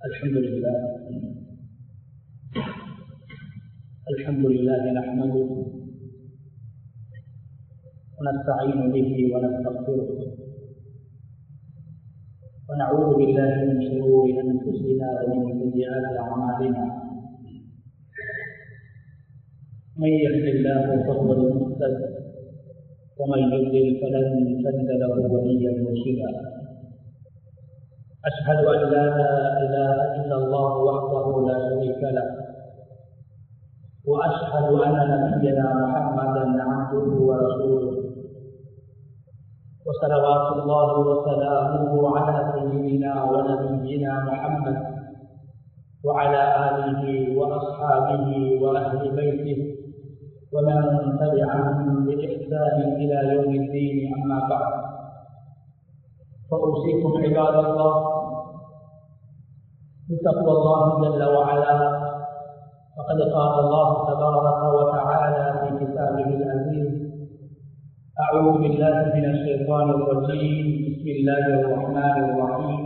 الحمد لله نحمده ونستعين به ونستغفره ونعوذ بالله من شرور أنفسنا ومن سيئات أعمالنا من يهد الله فهو المهتد ومن يضلل فلن تجد له وليا مرشدا أشهد أن لا إله إلا الله وحده لا شريك له وأشهد أن نبينا محمدا عبده ورسوله وصلوات الله وسلامه على سيدنا ونبينا محمد وعلى آله وأصحابه وأهل بيته ومن تبعهم بإحسان إلى يوم الدين. أما بعد، فأوصيكم عباد الله بتقوى الله جل وعلا، فقد قال الله تبارك وتعالى في كتابه العزيز: أعوذ بالله من الشيطان الرجيم، بسم الله الرحمن الرحيم: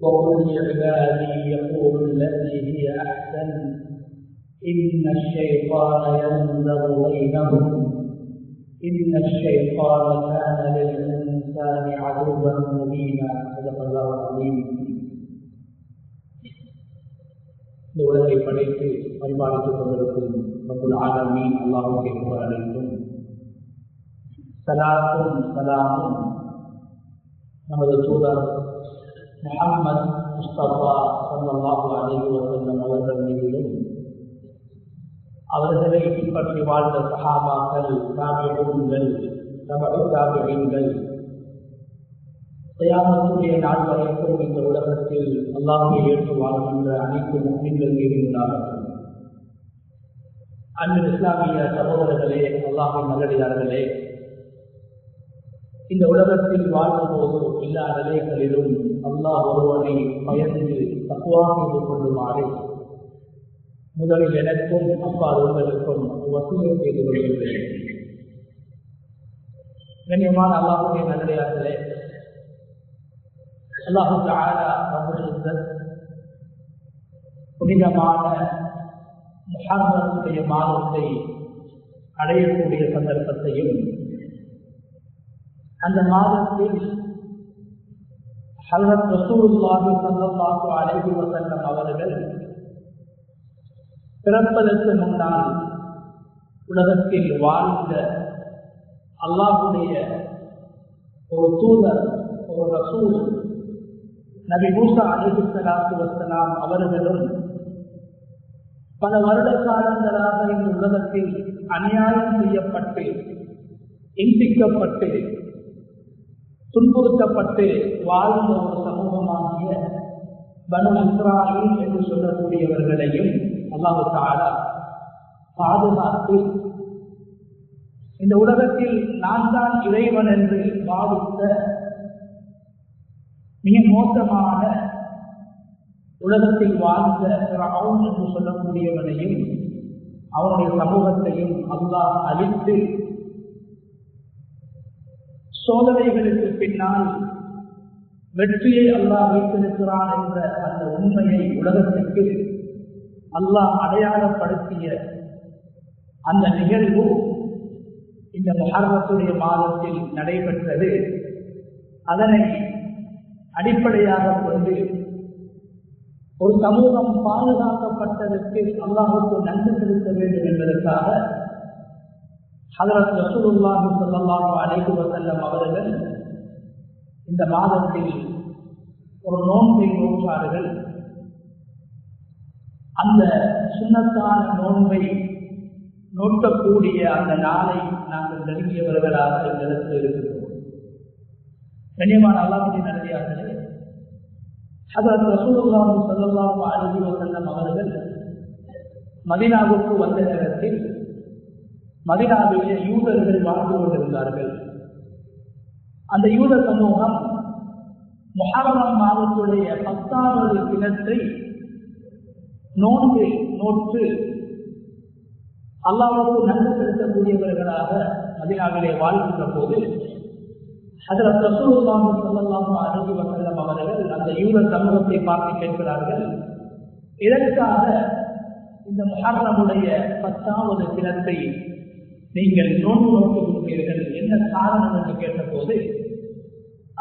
وقل لعبادي يقولوا التي هي أحسن إن الشيطان ينزغ بينهم إن الشيطان كان للإنسان عدوا مبينا. صدق الله العظيم. இந்த உலகை படைத்து பரிபாலித்துக் கொண்டிருக்கும் ரப்புல் ஆலமீன் அல்லாஹ்வுக்கு புகழ் அனைத்தும். ஸலாத்தும் ஸலாமும் நமது தூதர் முஹம்மது முஸ்தபா ஸல்லல்லாஹு அலைஹி வஸல்லம் அவர்கள் மீதிலும், அவர்களை பின்பற்றி வாழ்ந்த சஹாபாக்கள், தாபிஊன்கள், தபஉ தாபிஈன்கள், கியாமத்துடைய நாள் வரைக்கும் இந்த உலகத்தில் அல்லாஹ்வை ஏற்று வாழ்கின்ற அனைத்து முஸ்லிம்கள் மீது உண்டாகட்டும். அன்பு இஸ்லாமிய சகோதரர்களே, அல்லாஹ்வின் நல்லடியார்களே, இந்த உலகத்தில் வாழ்ந்தபோது எல்லா நிலைகளிலும் அல்லாஹ் ஒருவனை பயந்து தக்வா செய்து கொள்ளுமாறு முதலில் எனக்கும் அப்பால் உங்களுக்கும் வசூலை செய்து கொள்கின்றேன். கண்ணியமான அல்லாஹ்வுடைய நல்லடியார்களே, அல்லாஹு தஆலா ரப்புல் இஸ்ஸத் புனிதமான முஹர்ரமுடைய மாதத்தை அடையக்கூடிய சந்தர்ப்பத்தையும், அந்த மாதத்தில் ஹஜ்ரத் ரசூலுல்லாஹி ஸல்லல்லாஹு அலைஹி வஸல்லம் அவர்கள் பிறப்பதற்கு முன்னால் உலகத்தில் வாழ்ந்த அல்லாஹ்வுடைய ஒரு தூதர், ஒரு ரசூல் நபி மூசா அலைஹிஸ்ஸலாத்து வஸ்ஸலாம் அவர்களும் பல வருட காலங்களாக இந்த உலகத்தில் அநியாயம் செய்யப்பட்டு, இம்பிக்கப்பட்டு, துன்புறுத்தப்பட்டு வாழ்ந்த ஒரு சமூகமாகிய பனு இஸ்ராயீல் என்று சொல்லக்கூடியவர்களையும் அல்லாஹ் தஆலா பாதுகாத்து, இந்த உலகத்தில் நான் தான் இறைவன் என்று பாவித்த மிக மோசமான உலகத்தில் வாழ்ந்த ஃபிரௌன் என்று சொல்லக்கூடியவனையும் அவனுடைய சமூகத்தையும் அல்லாஹ் அழித்து, சோதனைகளுக்கு பின்னால் வெற்றியை அல்லாஹ் வைத்திருக்கிறான் என்ற அந்த உண்மையை உலகத்திற்கு அல்லாஹ் அடையாளப்படுத்திய அந்த நிகழ்வு இந்த முஹர்ரத்துடைய மாதத்தில் நடைபெற்றது. அதனை அடிப்படையாக கொண்டு ஒரு சமூகம் பாதுகாக்கப்பட்டதற்கு அல்லாஹ்வுக்கு நன்றி செலுத்த வேண்டும் என்பதற்காக ஹஜ்ரத் ரசூலுல்லாஹி ஸல்லல்லாஹு அலைஹி வஸல்லம் அவர்கள் இந்த மாதத்தில் ஒரு நோன்பை நோற்றார்கள். அந்த சுன்னத்தான நோன்பை நோக்கக்கூடிய அந்த நாளை நாங்கள் நெருங்கியவர்களாக இந்த இடத்தில் இருக்கிறோம். கண்ணியமான அல்லாஹ்வுடைய நல்லடியார்களே, ஹஜ்ரத் ரசூலுல்லாஹி ஸல்லல்லாஹு அலைஹி வஸல்லம் அவர்கள் மதீனாவுக்கு வந்த நேரத்தில் மதீனாவிலே யூதர்கள் வாழ்ந்து கொண்டிருந்தார்கள். அந்த யூத சமூகம் முஹர்ரம் மாதத்துடைய 10வது தினத்தை நோன்பு நோற்று அல்லாஹ்வுக்கு நன்றி செலுத்தக்கூடியவர்களாக மதீனாவிலே வாழ்கின்ற போது ஹஜ்ரத் ரசூலுல்லாஹி ஸல்லல்லாஹு அலைஹி வஸல்லம் அவர்கள் அந்த யூத சமூகத்தை பார்த்து கேட்கிறார்கள், இதற்காக இந்த முஹர்ரமுடைய 10வது தினத்தை நீங்கள் நோன்பு நோக்குகிறீர்கள், என்ன காரணம் என்று கேட்டபோது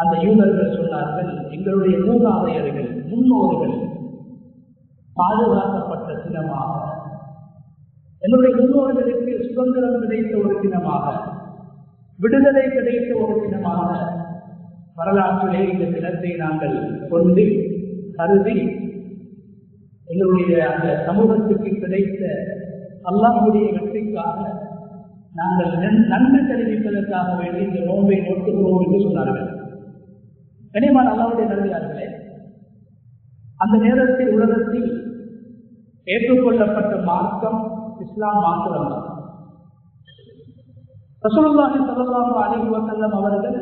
அந்த யூதர்கள் சொன்னார்கள், எங்களுடைய மூதாதையர்கள் முன்னோர்கள் பாதுகாக்கப்பட்ட தினமாக, எங்களுடைய முன்னோர்களுக்கு சுதந்திரம் கிடைத்த ஒரு தினமாக, விடுதலை கிடைத்த ஒரு தினமாக வரலாற்றிலே இந்த தினத்தை நாங்கள் கொண்டு கருதி எங்களுடைய அந்த சமூகத்துக்கு கிடைத்த அல்லாஹ்வுடைய வெற்றிக்காக நாங்கள் நன்மை தெரிவிப்பதற்காக வேண்டி இந்த நோன்பை நோக்குகிறோம் என்று சொன்னார்கள். கனிமான் அல்லாஹ்வுடைய நல்லடியார்களே, அந்த நேரத்தில் உலகத்தில் ஏற்றுக்கொள்ளப்பட்ட மார்க்கம் இஸ்லாம் மாத்திரம்தான். ரசூலுல்லாஹி ஸல்லல்லாஹு அலைஹி வஸல்லம் அவர்கள்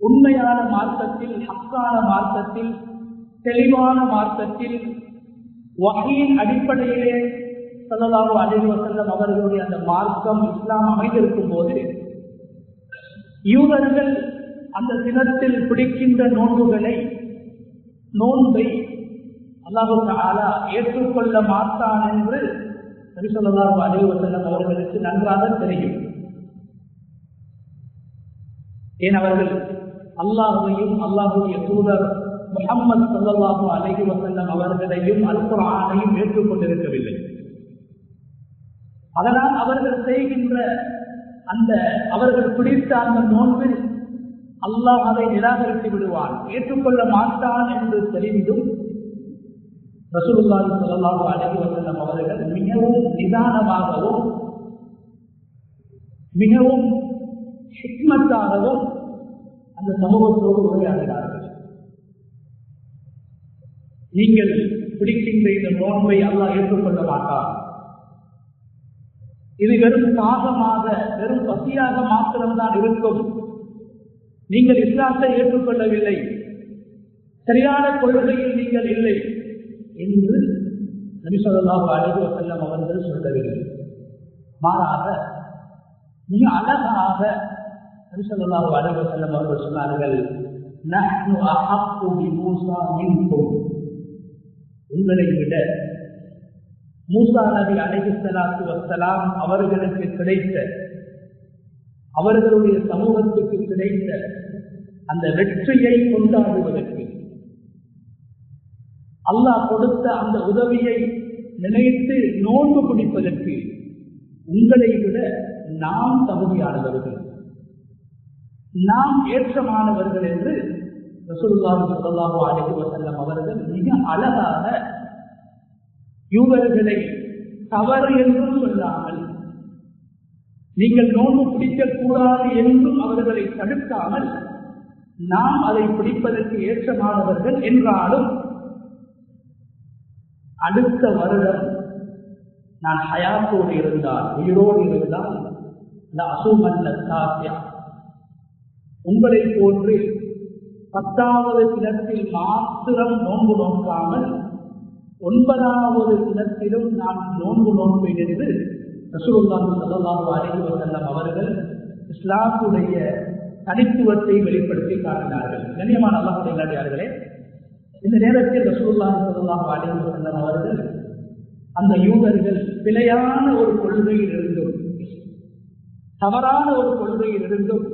உண்மையான மார்க்கத்தில், ஹக்கான மார்க்கத்தில், தெளிவான மார்க்கத்தில், வஹீயின் அடிப்படையிலே ஸல்லல்லாஹு அலைஹி வஸல்லம் அவர்களுடைய அந்த மார்க்கம் இஸ்லாம் அமைந்திருக்கும் போது யூதர்கள் அந்த தினத்தில் பிடிக்கின்ற நோன்பை அல்லாஹ் தஆலா ஏற்றுக்கொள்ள மாட்டான் என்று நபி ஸல்லல்லாஹு அலைஹி வஸல்லம் அவர்களுக்கு நன்றாக தெரியும். ஏன் அவர்கள் அல்லாஹ்வையும் அல்லாஹ்வுடைய தூதர் முஹம்மது ஸல்லல்லாஹு அலைஹி வஸல்லம் அவர்களையும் அல் குர்ஆனையும் ஏற்றுக்கொண்டிருக்கவில்லை. அதனால் அவர்கள் செய்கின்ற அந்த அவர்கள் பிடித்த அந்த நோன்பில் அல்லாஹ் அதை நிராகரித்து விடுவான், ஏற்றுக்கொள்ள மாட்டான் என்று தெரிந்தும் ரசூலுல்லாஹி ஸல்லல்லாஹு அலைஹி வஸல்லம் அவர்கள் மிகவும் நிதானமாகவும் மிகவும் ஹிக்மத்தாகவும் அந்த சமூகத்தோடு உரையாடினார்கள். நீங்கள் பிடிக்கின்ற இந்த நோன்பை அல்லாஹ் ஏற்றுக்கொள்ள மாட்டார், இது வெறும் தாகமாக வெறும் பசியாக மாத்திரம்தான் இருக்கும், நீங்கள் இஸ்லாத்தை ஏற்றுக்கொள்ளவில்லை, சரியான கொள்கையில் நீங்கள் இல்லை என்று நபி ஸல்லல்லாஹு அலைஹி வஸல்லம் அவர்கள் சொல்லவில்லை. மாறாக மிக அழகாக நபி ஸல்லல்லாஹு அலைஹி வஸல்லம் அவர்கள் சொன்னார்கள், நஹ்னு அஹqqu பிமூஸா மின்கும், உங்களை விட மூசா நபி அலைஹிஸ்ஸலாத்து வஸ்ஸலாம் அவர்களுக்கு கிடைத்த, அவர்களுடைய சமூகத்துக்கு கிடைத்த அந்த வெற்றியை கொண்டாடுவதற்கு, அல்லாஹ் கொடுத்த அந்த உதவியை நினைத்து நோன்பு பிடிப்பதற்கு உங்களை விட நாம் தகுதியானவர்கள், நாம் ஏற்றமானவர்கள் என்று ரசூலுல்லாஹி ஸல்லல்லாஹு அலைஹி வஸல்லம் அவர்கள் மிக அழகாக யூதர்களை தவறு என்றும் சொல்லாமல், நீங்கள் நோன்பு பிடிக்கக்கூடாது என்றும் அவர்களை தடுக்காமல், நாம் அதை பிடிப்பதற்கு ஏற்றமானவர்கள் என்றாலும் அடுத்த வருடம் நான் ஹயாத்தோடு இருந்தால், உயிரோடு இருந்தால், உங்களை போன்று 10வது தினத்தில் மாத்திரம் நோன்பு நோக்காமல் 9வது தினத்திலும் நான் நோன்பு நோன்பேன் என்று ரசூலுல்லாஹி ஸல்லல்லாஹு அலைஹி வஸல்லம் அவர்கள் இஸ்லாமுடைய தனித்துவத்தை வெளிப்படுத்தி காட்டினார்கள். கண்ணியமான அல்லாஹ்வுடைய நல்லடியார்களே, இந்த நேரத்தில் ரசூலுல்லாஹி ஸல்லல்லாஹு அலைஹி வஸல்லம் அவர்கள் அந்த யூதர்கள் பிழையான ஒரு கொள்கையில் இருந்தும், தவறான ஒரு கொள்கையில் இருந்தும்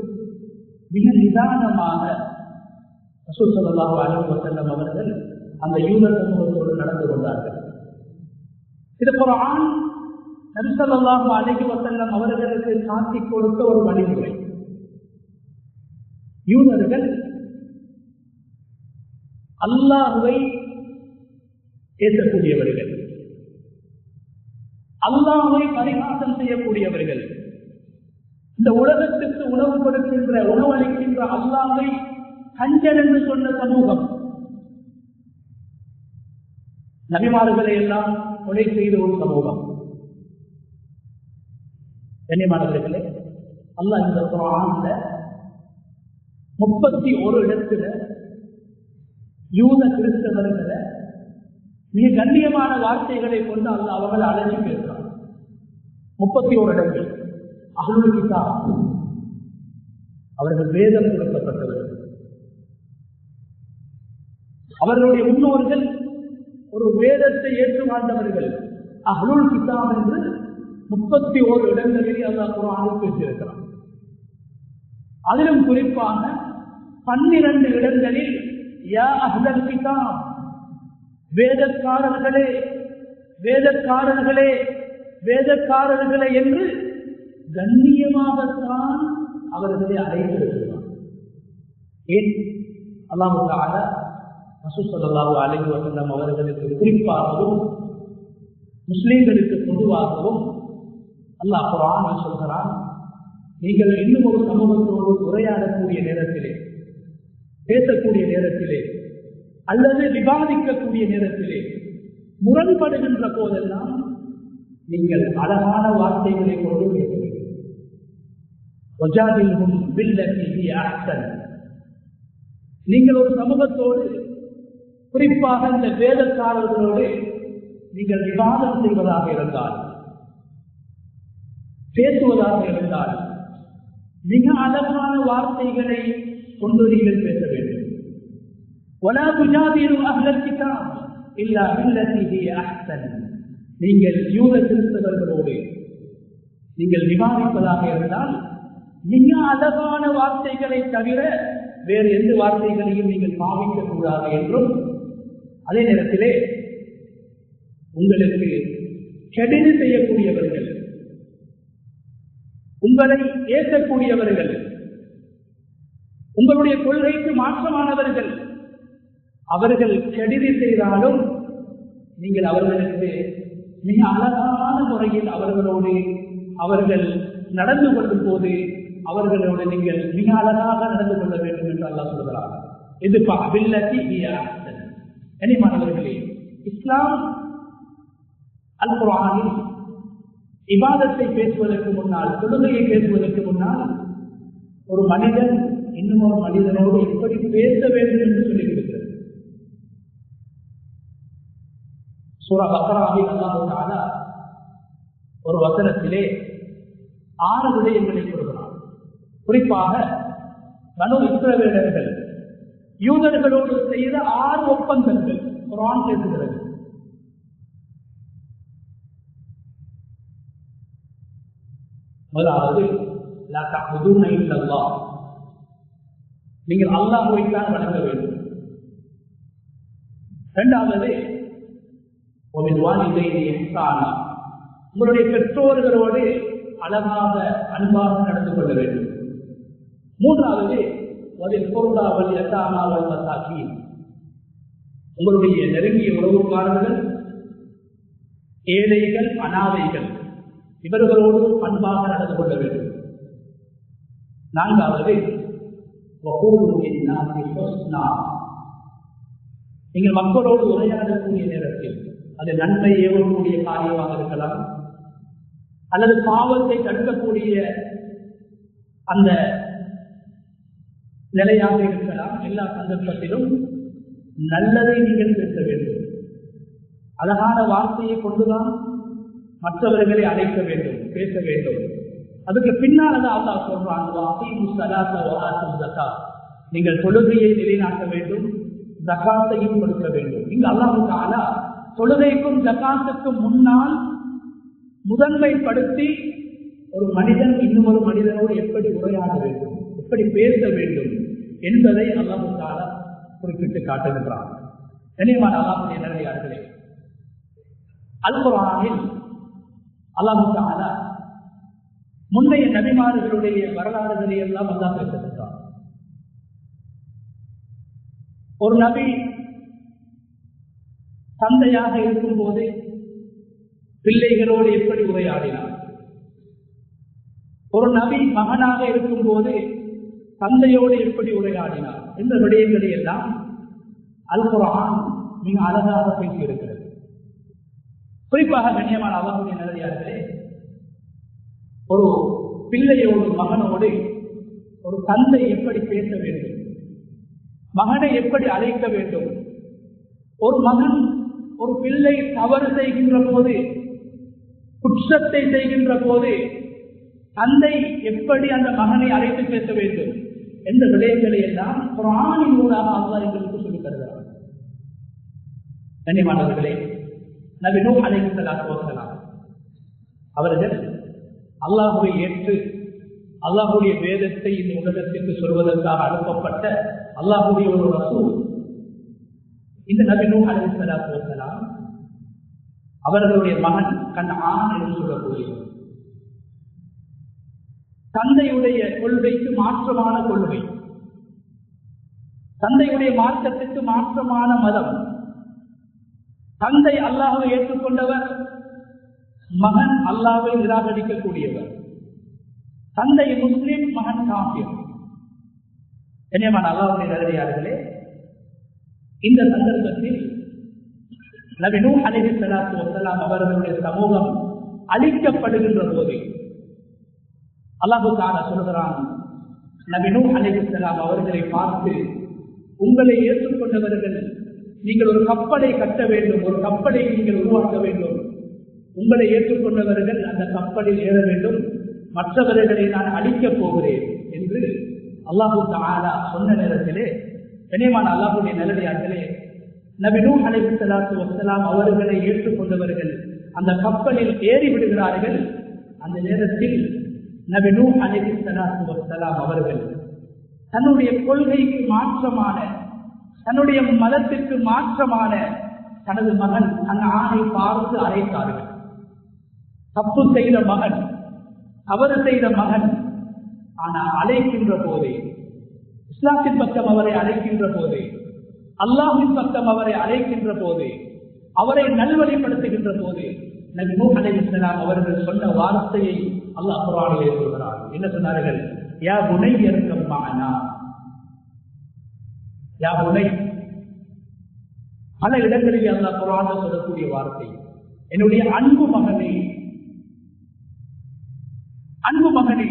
மிக நிதானமாக ரசூல் ஸல்லல்லாஹு அலைஹி வஸல்லம் அவர்கள் அந்த யூதர் சமூகத்தோடு நடந்து கொண்டார்கள். இது குர்ஆன் நபி ஸல்லல்லாஹு அலைஹி வஸல்லம் அவர்களுக்கு காட்டிக் கொடுத்த ஒரு வழிமுறை. யூதர்கள் அல்லாஹ்வை ஏற்கக்கூடியவர்கள், அல்லாஹ்வை பரிகாசம் செய்யக்கூடியவர்கள், இந்த உலகத்திற்கு உணவு கொடுக்கின்ற, உணவளிக்கின்ற அல்லாஹ்வை கஞ்சன் என்று சொன்ன சமூகம், நபிமார்களை எல்லாம் கொலை செய்த ஒரு சமூகம். கண்ணியமானவர்களே, அல்லாஹ் இந்த குர்ஆன்ல 31 இடத்துல யூத கிறிஸ்தவர்களை மிக கண்ணியமான வார்த்தைகளை கொண்டு அல்லாஹ் அவர்களை அழைச்சி பேசுறார். 31 இடங்கள். அஹ்லுல் கிதாப், அவர்கள் வேதம் கொடுக்கப்பட்டவர்கள். அவர்களுடைய முன்னோர்கள் ஒரு வேதத்தை ஏற்று வாழ்ந்தவர்கள். அஹ்லுல் கிதாப் என்று 31 இடங்களில் அல்லாஹ் குர்ஆனில் பேசியிருக்கிறார். அதிலும் குறிப்பாக 12 இடங்களில் யா அஹ்லல் கிதாப், வேதக்காரர்களே வேதக்காரர்களே வேதக்காரர்களே என்று கண்ணியமாகத்தான் அவர்களை அழைத்திருக்கிறார். ஏன்? அல்லாஹ் தஆலா ரசூல் ஸல்லல்லாஹு அலைஹி வஸல்லம் அவர்களுக்கு குறிப்பாகவும் முஸ்லிம்களுக்கு பொதுவாகவும் அல்லாஹ் குர்ஆனில் சொல்கிறான், நீங்கள் இன்னும் ஒரு சமூகத்தோடு உரையாடக்கூடிய நேரத்திலே, பேசக்கூடிய நேரத்திலே அல்லது விவாதிக்கக்கூடிய நேரத்திலே முரண்படுகின்ற போதெல்லாம் நீங்கள் அழகான வார்த்தைகளை கொண்டு பேச வேண்டும். நீங்கள் ஒரு சமூகத்தோடு, குறிப்பாக இந்த வேதக்காரர்களோடு நீங்கள் விவாதம் செய்வதாக இருந்தால், பேசுவதாக இருந்தால் மிக அழகான வார்த்தைகளை கொண்டு நீங்கள் பேச வேண்டும். وَلَا تُجَادِلُوا أَهْلَ الْكِتَابِ إِلَّا بِالَّتِي هِيَ أَحْسَنُ. நீங்கள் யூத கிறிஸ்தவர்களோடு நீங்கள் விவாதிப்பதாக இருந்தால் மிக அழகான வார்த்தைகளை தவிர வேறு எந்த வார்த்தைகளையும் நீங்கள் பாவிக்க கூடாது என்றும், அதே நேரத்திலே உங்களுக்கு கெடுதி செய்யக்கூடியவர்கள், உங்களை ஏற்கக்கூடியவர்கள், உங்களுடைய கொள்கைக்கு மாற்றமானவர்கள், அவர்கள் கெடுதி செய்தாலும் நீங்கள் அவர்களுக்கு மிக அழகான முறையில் அவர்களோடு அவர்கள் நடந்து கொள்ளும் போது அவர்களோடு நீங்கள் மிக அழகாக நடந்து கொள்ள வேண்டும் என்று அல்லாஹ் சொல்கிறார். இது மாணவர்களே, இஸ்லாம் அல் குர்ஆனில் இபாதத்தை பேசுவதற்கு முன்னால், தொழுகையை பேசுவதற்கு முன்னால் ஒரு மனிதன் இன்னும் ஒரு மனிதனோடு எப்படி பேச வேண்டும் என்று சொல்லியிருக்கிறது. சூரா பக்ராவில் அல்லாஹ் தஆலா ஒரு வசனத்திலே 6 விடயங்களை சொல்கிறார். குறிப்பாக பனு இஸ்ரவேலர்கள் யூதர்களோடு செய்த 6 ஒப்பந்தங்கள் குர்ஆன் பேசுகிறது. முதலாவது, லா தஅபுதூன இல்லல்லாஹ், நீங்கள் அல்லாஹ்வை தான் வணங்க வேண்டும். இரண்டாவது, வபில் வாலிதைனி இஹ்சானா, உங்களுடைய பெற்றோர்களோடு அழகாக அன்பாக நடந்து கொள்ள வேண்டும். மூன்றாவது, வபில் குர்பா வல் யதாமா வல் மசாகீன், உங்களுடைய நெருங்கிய உறவுக்காரர்கள், ஏழைகள், அனாதைகள், இவர்களோடு அன்பாக நடந்து கொள்ள வேண்டும். நான்காவது, நீங்கள் மக்களோடு உரையாடக்கூடிய நேரத்தில் அது நன்மை ஏவக்கூடிய காரியமாக இருக்கலாம் அல்லது பாவத்தை தடுக்கக்கூடிய அந்த நிலையாக இருக்கலாம். எல்லா சந்தர்ப்பத்திலும் நல்லதை நீங்கள் பேச வேண்டும். அழகான வார்த்தையை கொண்டுதான் மற்றவர்களை அழைக்க வேண்டும், பேச வேண்டும். அதுக்கு பின்னால் அல்லாஹ் சொல்றான், நீங்கள் தொழுகையை நிலைநாட்ட வேண்டும், ஜகாத்தையும் கொடுக்க வேண்டும். இங்கு அல்லாஹ் தஆலா தொழுகைக்கும் ஜகாத்துக்கும் முன்னால் முதன்மைப்படுத்தி ஒரு மனிதன் இன்னும் ஒரு மனிதனோடு எப்படி உரையாட வேண்டும், எப்படி பேச வேண்டும் என்பதை அல்லாஹ் தஆலா குறிப்பிட்டு காட்டுகின்றான். கண்ணியமான அல்லாஹ்வுடைய நல்லடியார்களே, அல் குர்ஆனில் அல்லாஹ் தஆலா முன்னைய நபிமார்களுடைய வரலாறுகளை எல்லாம் அல்லாஹ் பேசுகின்றான். ஒரு நபி தந்தையாக இருக்கும் போது பிள்ளைகளோடு எப்படி உரையாடினார், ஒரு நபி மகனாக இருக்கும் போது தந்தையோடு எப்படி உரையாடினார் என்ற விடயங்களை எல்லாம் அல் குர்ஆன் மிக அழகாக பேசியிருக்கிறது. குறிப்பாக கண்ணியமான அல்லாஹ்வுடைய நல்லடியார்களே, ஒரு பிள்ளையோடு மகனோடு ஒரு தந்தை எப்படி பேச வேண்டும், மகனை எப்படி அழைக்க வேண்டும், ஒரு மகன் ஒரு பிள்ளை தவறு செய்கின்ற போது, குற்றத்தை செய்கின்ற போது தந்தை எப்படி அந்த மகனை அழைத்து பேச வேண்டும், என்ற விடயங்களை எல்லாம் குர்ஆனின் மூலமாக அல்லாஹ் எங்களுக்கு சொல்லித் தருகிறார். கண்ணியமானவர்களே, நபி நூஹ் அலைஹிஸ்ஸலாத்து வஸ்ஸலாம் அவர்கள் அல்லாஹ்வை ஏற்று அல்லாஹ்வுடைய வேதத்தை இந்த உலகத்திற்கு சொல்வதற்காக அனுப்பப்பட்ட அல்லாஹ்வுடைய ஒரு ரசூல். இந்த நபி நூஹ் அலைஹிஸ்ஸலாத்து வஸ்ஸலாம் அவர்களுடைய மகன் கன்ஆன் என்று சொல்லக்கூடியவர். தந்தையுடைய கொள்கைக்கு மாற்றமான கொள்கை, தந்தையுடைய மார்க்கத்துக்கு மாற்றமான மதம். தந்தை அல்லாஹ்வை ஏற்றுக்கொண்டவர், மகன் அல்லாஹ்வை நிராகரிக்கக்கூடியவர். தந்தை முஸ்லிம், மகன் காஃபிர். கண்ணியமான அல்லாஹ்வுடைய நல்லடியார்களே, இந்த சந்தர்ப்பத்தில் நபி நூஹ் அலைஹிஸ்ஸலாத்து வஸ்ஸலாம் அவர்களுடைய சமூகம் அழிக்கப்படுகின்ற போது அல்லாஹ் தஆலா சொல்கிறான், நபி நூஹ் அலைஹிஸ்ஸலாம் அவர்களை பார்த்து, உங்களை ஏற்றுக்கொண்டவர்கள் நீங்கள் ஒரு கப்பலை கட்ட வேண்டும், ஒரு கப்பலை நீங்கள் உருவாக்க வேண்டும். உங்களை ஏற்றுக்கொண்டவர்கள் அந்த கப்பலில் ஏற வேண்டும், மற்றவர்களை நான் அழிக்கப் போகிறேன் என்று அல்லாஹ் தஆலா சொன்ன நேரத்திலே, கண்ணியமான அல்லாஹ்வுடைய நல்லடியார்களே, நபி நூஹ் அலைஹிஸ்ஸலாத்து வஸ்ஸலாம் அவர்களை ஏற்றுக்கொண்டவர்கள் அந்த கப்பலில் ஏறி விடுகிறார்கள். அந்த நேரத்தில் நபி நூஹ் அலைஹிஸ்ஸலாத்து வஸ்ஸலாம் அவர்கள் தன்னுடைய கொள்கைக்கு மாற்றமான, தன்னுடைய மதத்திற்கு மாற்றமான தனது மகன் கன்ஆனை பார்த்து அழைத்தார்கள். தப்பு செய்த மகன், தவறு செய்த மகன். ஆனால் அழைக்கின்ற போதே, இஸ்லாத்தின் பக்கம் அவரை அழைக்கின்ற போதே, அல்லாஹ்வின் பக்கம் அவரை அழைக்கின்ற போதே, அவரை நல்வழிப்படுத்துகின்ற போது நபி நூஹ் அலைஹிஸ்ஸலாம் அவர்கள் சொன்ன வார்த்தையை அல்லாஹ் குர்ஆனிலே சொல்கிறார். என்ன சொன்னார்கள்? யா புனைய இர்கம் மஅனா. யா புனை, பல இடங்களில் அல்லாஹ் குர்ஆனில் சொல்லக்கூடிய வார்த்தை, என்னுடைய அன்பு மகனே, அன்பு மகனே.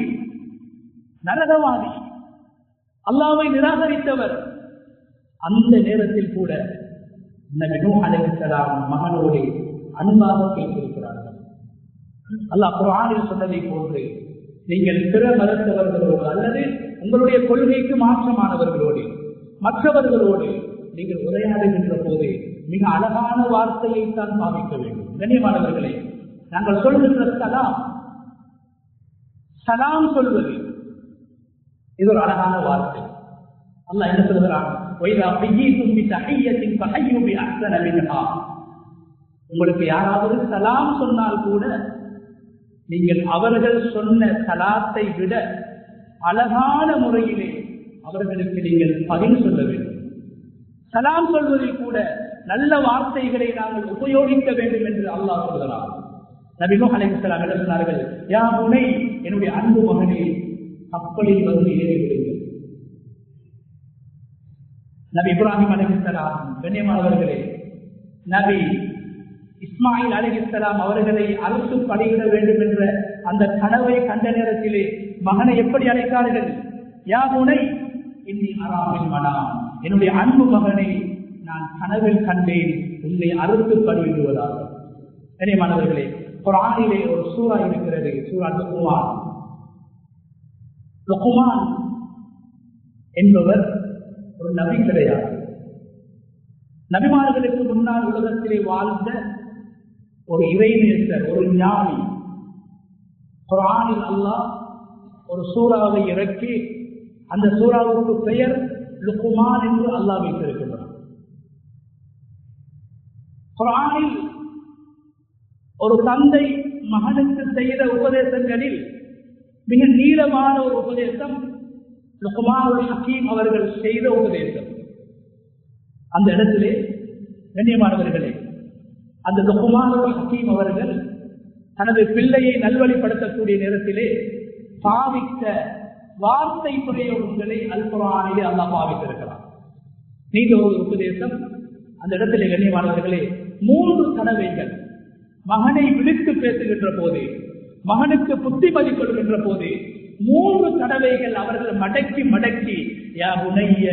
நரகவாதி, அல்லாஹ்வை நிராகரித்தவர். அந்த நேரத்தில் கூட நபி நூஹ் அலைஹிஸ்ஸலாம் மகனோடு அன்பாக பேசியிருக்கிறார்கள். அல்லாஹ் குர்ஆனில் சொன்னதை போன்று, நீங்கள் பிற மதத்தவர்களோடு அல்லது உங்களுடைய கொள்கைக்கு மாற்றமானவர்களோடு, மற்றவர்களோடு நீங்கள் உரையாடுகின்ற போது மிக அழகான வார்த்தையை தான் பாவிக்க வேண்டும். கண்ணியமானவர்களே, நாங்கள் சொல்கின்ற சலாம், சலாம் சொல்வது இது ஒரு அழகான வார்த்தை. அல்லாஹ் என்ன சொல்கிறான்? உங்களுக்கு யாராவது சலாம் சொன்னால் கூட நீங்கள் அவர்கள் சொன்ன சலாத்தை விட அழகான முறையிலே அவர்களுக்கு நீங்கள் பதில் சொல்ல வேண்டும். சலாம் சொல்வதில் கூட நல்ல வார்த்தைகளை நாங்கள் உபயோகிக்க வேண்டும் என்று அல்லாஹ் சொல்கிறார். நபி நூஹ் அலைஹிஸ்ஸலாம் என்ன சொன்னார்கள்? யா புனை, என்னுடைய அன்பு மகனே, கப்பலில் வந்து ஏறிவிடுங்கள். நபி இப்ராஹிம் அலைஹிஸ்ஸலாம், கண்ணியமானவர்களே, நபி இஸ்மாயில் அலைஹிஸ்ஸலாம் அவர்களை அரசு படையிட வேண்டும் என்ற அந்த கனவை கண்ட நேரத்திலே மகனை எப்படி அழைத்தார்கள்? யா புனை இன்னி அராமில் மனாம், என்னுடைய அன்பு மகனை நான் கனவில் கண்டேன் உன்னை அறுத்து பணிவிடுவதாக. கண்ணியமானவர்களே, குர்ஆனிலே ஒரு சூரா இருக்கிறது, சூரா லுக்மான். லுக்மான் என்பவர் ஒரு நபி கிடையாது. நபிமார்களுக்கு முன்னால் உலகத்திலே வாழ்ந்த ஒரு இறைநேசர், ஒரு ஞானி. குர்ஆனில் அல்லாஹ் ஒரு சூறாவை இறக்கி அந்த சூறாவுக்கு பெயர் லுக்மான் என்று அல்லாஹ் வைத்திருக்கிறார். குர்ஆனில் ஒரு தந்தை மகனுக்கு செய்த உபதேசங்களில் மிக நீளமான ஒரு உபதேசம் லுக்மானுல் ஹக்கீம் அவர்கள் செய்த உபதேசம். அந்த இடத்திலே கண்ணியமானவர்களே, அந்த லுக்மானுல் ஹக்கீம் அவர்கள் தனது பிள்ளையை நல்வழிப்படுத்தக்கூடிய நேரத்திலே பாவித்த வார்த்தை பிரயோகங்களை அல் குர்ஆனிலே அல்லாஹ் பாவித்திருக்கிறார். நீண்ட ஒரு உபதேசம். அந்த இடத்திலே கண்ணியமானவர்களே, 3 தடவைகள் மகனை விழித்து பேசுகின்ற போது, மகனுக்கு புத்திமதி கொள்கின்ற போது 3 தடவைகள் அவர்கள் மடக்கி மடக்கி யா புனைய,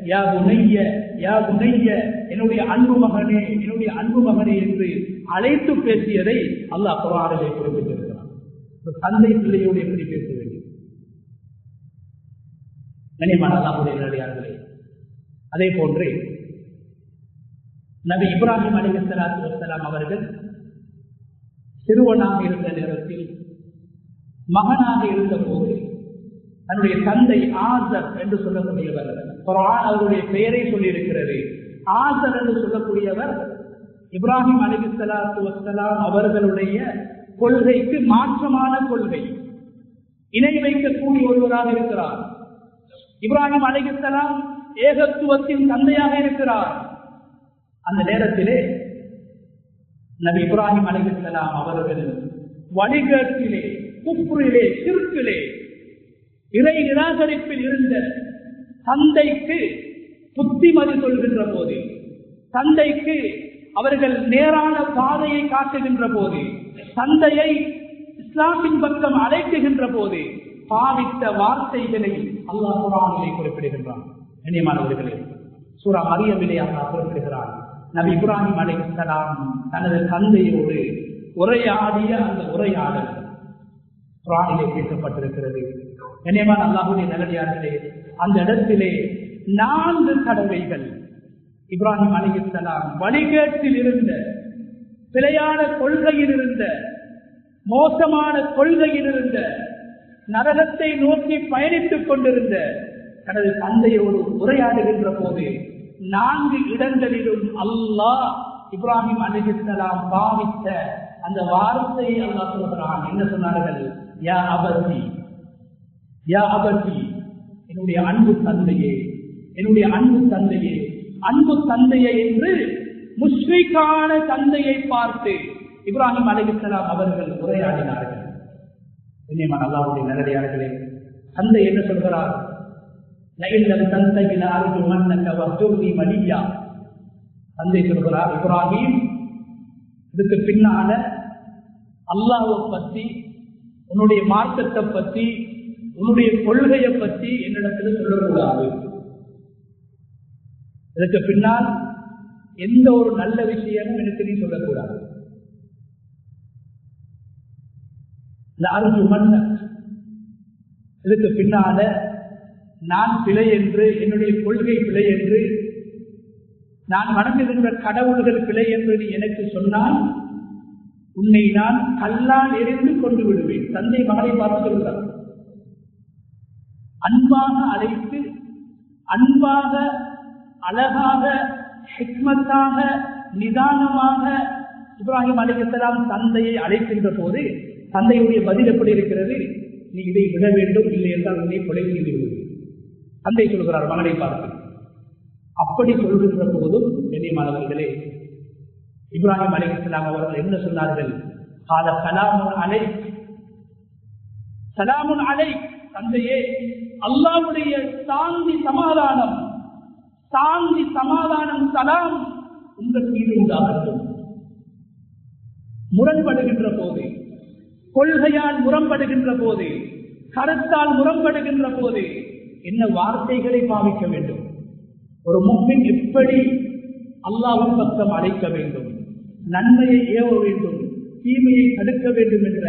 யா புனைய, யா புனைய, என்னுடைய அன்பு மகனே, என்னுடைய அன்பு மகனே என்று அழைத்து பேசியதை அல்லாஹ் குர்ஆனிலே குறிப்பிட்டிருக்கிறார். தந்தை பிள்ளையோடு எப்படி பேச வேண்டும்? கண்ணியமான அல்லாஹ்வுடைய நல்லடியார்களே, அதே போன்று நபி இப்ராஹிம் அலைஹிஸ்ஸலாத்து வஸ்ஸலாம் அவர்கள் சிறுவனாக இருந்த நேரத்தில், மகனாக இருந்த போது தன்னுடைய தந்தை ஆசர் என்று சொல்லக்கூடியவர், குர்ஆன் அவருடைய பெயரை சொல்லியிருக்கிறது. ஆசர் என்று சொல்லக்கூடியவர் இப்ராஹிம் அலைஹிஸ்ஸலாத்து வஸ்ஸலாம் அவர்களுடைய கொள்கைக்கு மாற்றமான கொள்கை, இணை வைக்கக்கூடிய ஒருவராக இருக்கிறார். இப்ராஹிம் அலைஹிஸ்ஸலாம் ஏகத்துவத்தின் தந்தையாக இருக்கிறார். அந்த நேரத்திலே நபி இப்ராஹிம் அலைஹிஸ்ஸலாம் அவர்கள் வழிகேட்டிலே, குஃப்ரிலே, ஷிர்கிலே, இறை நிராகரிப்பில் இருந்த தந்தைக்கு புத்திமதி சொல்கின்ற போது, தந்தைக்கு அவர்கள் நேரான பாதையை காட்டுகின்ற போது, தந்தையை இஸ்லாமின் பக்கம் அழைக்குகின்ற போது பாவித்த வார்த்தைகளை அல்லாஹ் குர்ஆனிலே குறிப்பிடுகின்றான். கண்ணியமானவர்களே, சூரா மரியமிலே அல்லாஹ் குறிப்பிடுகிறான், நபி இப்ராஹிம் அலைஹிஸ்ஸலாம் தனது தந்தையோடு உரையாடிய அந்த உரையாடல் குர்ஆனிலே பேசப்பட்டிருக்கிறது. கண்ணியமான அல்லாஹ்வுடைய நல்லடியார்களே, அந்த இடத்திலே 4 தடவைகள் இப்ராஹிம் அலைஹிஸ்ஸலாம் வழிகேட்டில் இருந்த, பிழையான கொள்கையில் இருந்த, மோசமான கொள்கையில் இருந்த, நரகத்தை நோக்கி பயணித்துக் கொண்டிருந்த தனது தந்தையோடு உரையாடுகின்ற போது 4 இடங்களிலும் அல்லாஹ் இப்ராஹிம் அலைஹிஸ்ஸலாம் பாவித்த அந்த வார்த்தையை அல்லாஹ் சொல்கிறான். என்ன சொன்னார்கள்? யா அபதி, யா அபதி, என்னுடைய அன்பு தந்தையே, என்னுடைய அன்பு தந்தையே, அன்பு தந்தையே என்று முஸ்லிக்கான தந்தையை பார்த்து இப்ராஹிம் அலைஹிஸ்ஸலாம் அவர்கள் உரையாடினார்கள். அல்லாஹ்வுடைய நல்லடியார்களே, தந்தை என்ன சொல்கிறார்? தந்தை சொல்கிறார், இப்ராஹிம், இதுக்கு பின்னால அல்லாஹ்வை பற்றி, உன்னுடைய மார்க்கத்தை பற்றி, உன்னுடைய கொள்கையை பற்றி என்னிடத்தில் சொல்லக்கூடாது. இதற்கு பின்னால் எந்த ஒரு நல்ல விஷயமும் எனக்கு நீ சொல்லக்கூடாது. இதுக்கு பின்னால நான் பிழை என்று, என்னுடைய கொள்கை பிழை என்று, நான் வணங்குகின்ற கடவுள்கள் பிழை என்று நீ எனக்கு சொன்னால் உன்னை நான் கல்லால் எரிந்து கொண்டு விடுவேன். தந்தை மகளை பார்த்து சொல்கிறார். அன்பாக அழைத்து, அன்பாக, அழகாக, ஹிக்மத்தாக, நிதானமாக இப்ராஹிம் அலைஹிஸ்ஸலாம் தந்தையை அழைக்கின்ற போது தந்தையுடைய பதில் எப்படி இருக்கிறது? நீ இதை விட வேண்டும், இல்லை என்றால் உன்னை கொலை செய்து விடுவேன். தந்தை சொல்கிறார் மகனை பார்த்து. அப்படி சொல்கின்ற போதும் கண்ணியமானவர்களே, இப்ராஹிம் அலைஹிஸ்ஸலாம் அவர்கள் என்ன சொன்னார்கள்? கால சலாமுன் அலைக், சலாமுன் அலைக், தந்தையே, அல்லாஹ்வுடைய சாந்தி சமாதானம், சாந்தி சமாதானம், சலாம் உங்கள் மீது உண்டாகட்டும். முரண்படுகின்ற போது, கொள்கையால் முரண்படுகின்ற போது, கருத்தால் முரண்படுகின்ற போது என்ன வார்த்தைகளை பாவிக்க வேண்டும்? ஒரு முஃமின் எப்படி அல்லாஹ்வின் பக்கம் அழைக்க வேண்டும், நன்மையை ஏவ வேண்டும், தீமையை தடுக்க வேண்டும் என்ற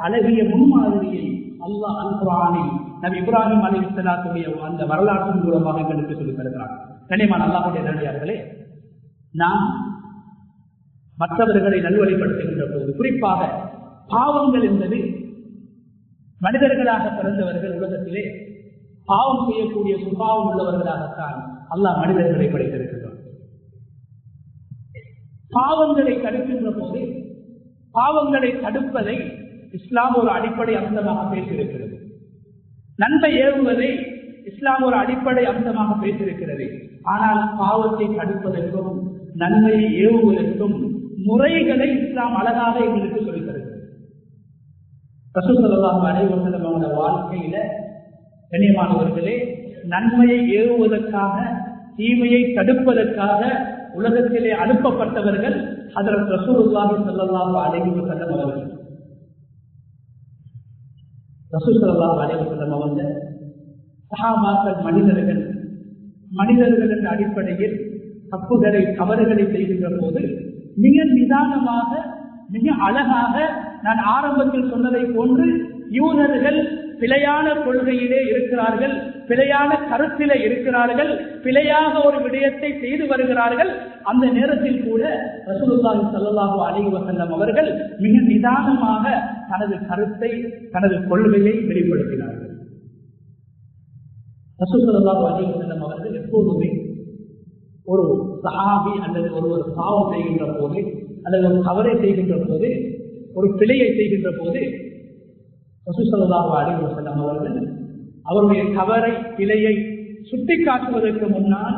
அழகிய முன்மாதிரியை அல்லாஹ் அல் குர்ஆனில் நபி இப்ராஹிம் அலைஹிஸ்ஸலாத்துடைய அந்த வரலாற்றின் மூலமாக எங்களுக்கு சொல்லித் தருகிறார். கண்ணியமான அல்லாஹ்வுடைய நல்லடியார்களே, நாம் மற்றவர்களை நல்வழிப்படுத்துகின்ற போது, குறிப்பாக பாவங்கள் என்பது, மனிதர்களாக பிறந்தவர்கள் உலகத்திலே பாவம் செய்யக்கூடிய சுபாவம் உள்ளவர்களாகத்தான் அல்லாஹ் மனிதர்களை படைத்திருக்கிறார். பாவங்களை தடுக்கின்ற போது, பாவங்களை தடுப்பதை இஸ்லாம் ஒரு அடிப்படை அம்சமாக பேசியிருக்கிறது. நன்மை ஏவுவதை இஸ்லாம் ஒரு அடிப்படை அம்சமாக பேசியிருக்கிறது. ஆனால் பாவத்தை தடுப்பதற்கும் நன்மையை ஏவுவதற்கும் முறைகளை இஸ்லாம் அழகாக எங்களுக்கு சொல்லித் தருகிறது. ரசூல் ஸல்லல்லாஹு அலைஹி வஸல்லம் அவருடைய வாழ்க்கையில கண்ணியமானவர்களே, நன்மையை ஏவுவதற்காக, தீமையை தடுப்பதற்காக உலகத்திலே அனுப்பப்பட்டவர்கள் ஹஜ்ரத் ரசூலுல்லாஹி ஸல்லல்லாஹு அலைஹி வஸல்லம் அவர்கள். ரசூல் ஸல்லல்லாஹு அலைஹி வஸல்லம் அவர்கள் சஹாபாக்கள் மனிதர்கள் என்ற அடிப்படையில் தப்புகளை, தவறுகளை செய்கின்ற போது மிக நிதானமாக, மிக அழகாக, நான் ஆரம்பத்தில் சொன்னதை போன்று யூதர்கள் பிழையான கொள்கையிலே இருக்கிறார்கள், பிழையான கருத்திலே இருக்கிறார்கள், பிழையாக ஒரு விடயத்தை செய்து வருகிறார்கள். அந்த நேரத்தில் கூட ரசூலுல்லாஹி ஸல்லல்லாஹு அலைஹி வஸல்லம் அவர்கள் மிக நிதானமாக தனது கருத்தை, தனது கொள்கையை வெளிப்படுத்தினார்கள். ரசூல் ஸல்லல்லாஹு அலைஹி வஸல்லம் அவர்கள் எப்போதுமே ஒரு சஹாபி அல்லது ஒருவர் பாவம் செய்கின்ற போது அல்லது ஒரு தவறை செய்கின்ற போது, ஒரு பிழையை செய்கின்ற போது ரசூல் ஸல்லல்லாஹு அலைஹி வஸல்லம் அவர்கள் அவருடைய தவறை, பிழையை சுட்டிக்காட்டுவதற்கு முன்னால்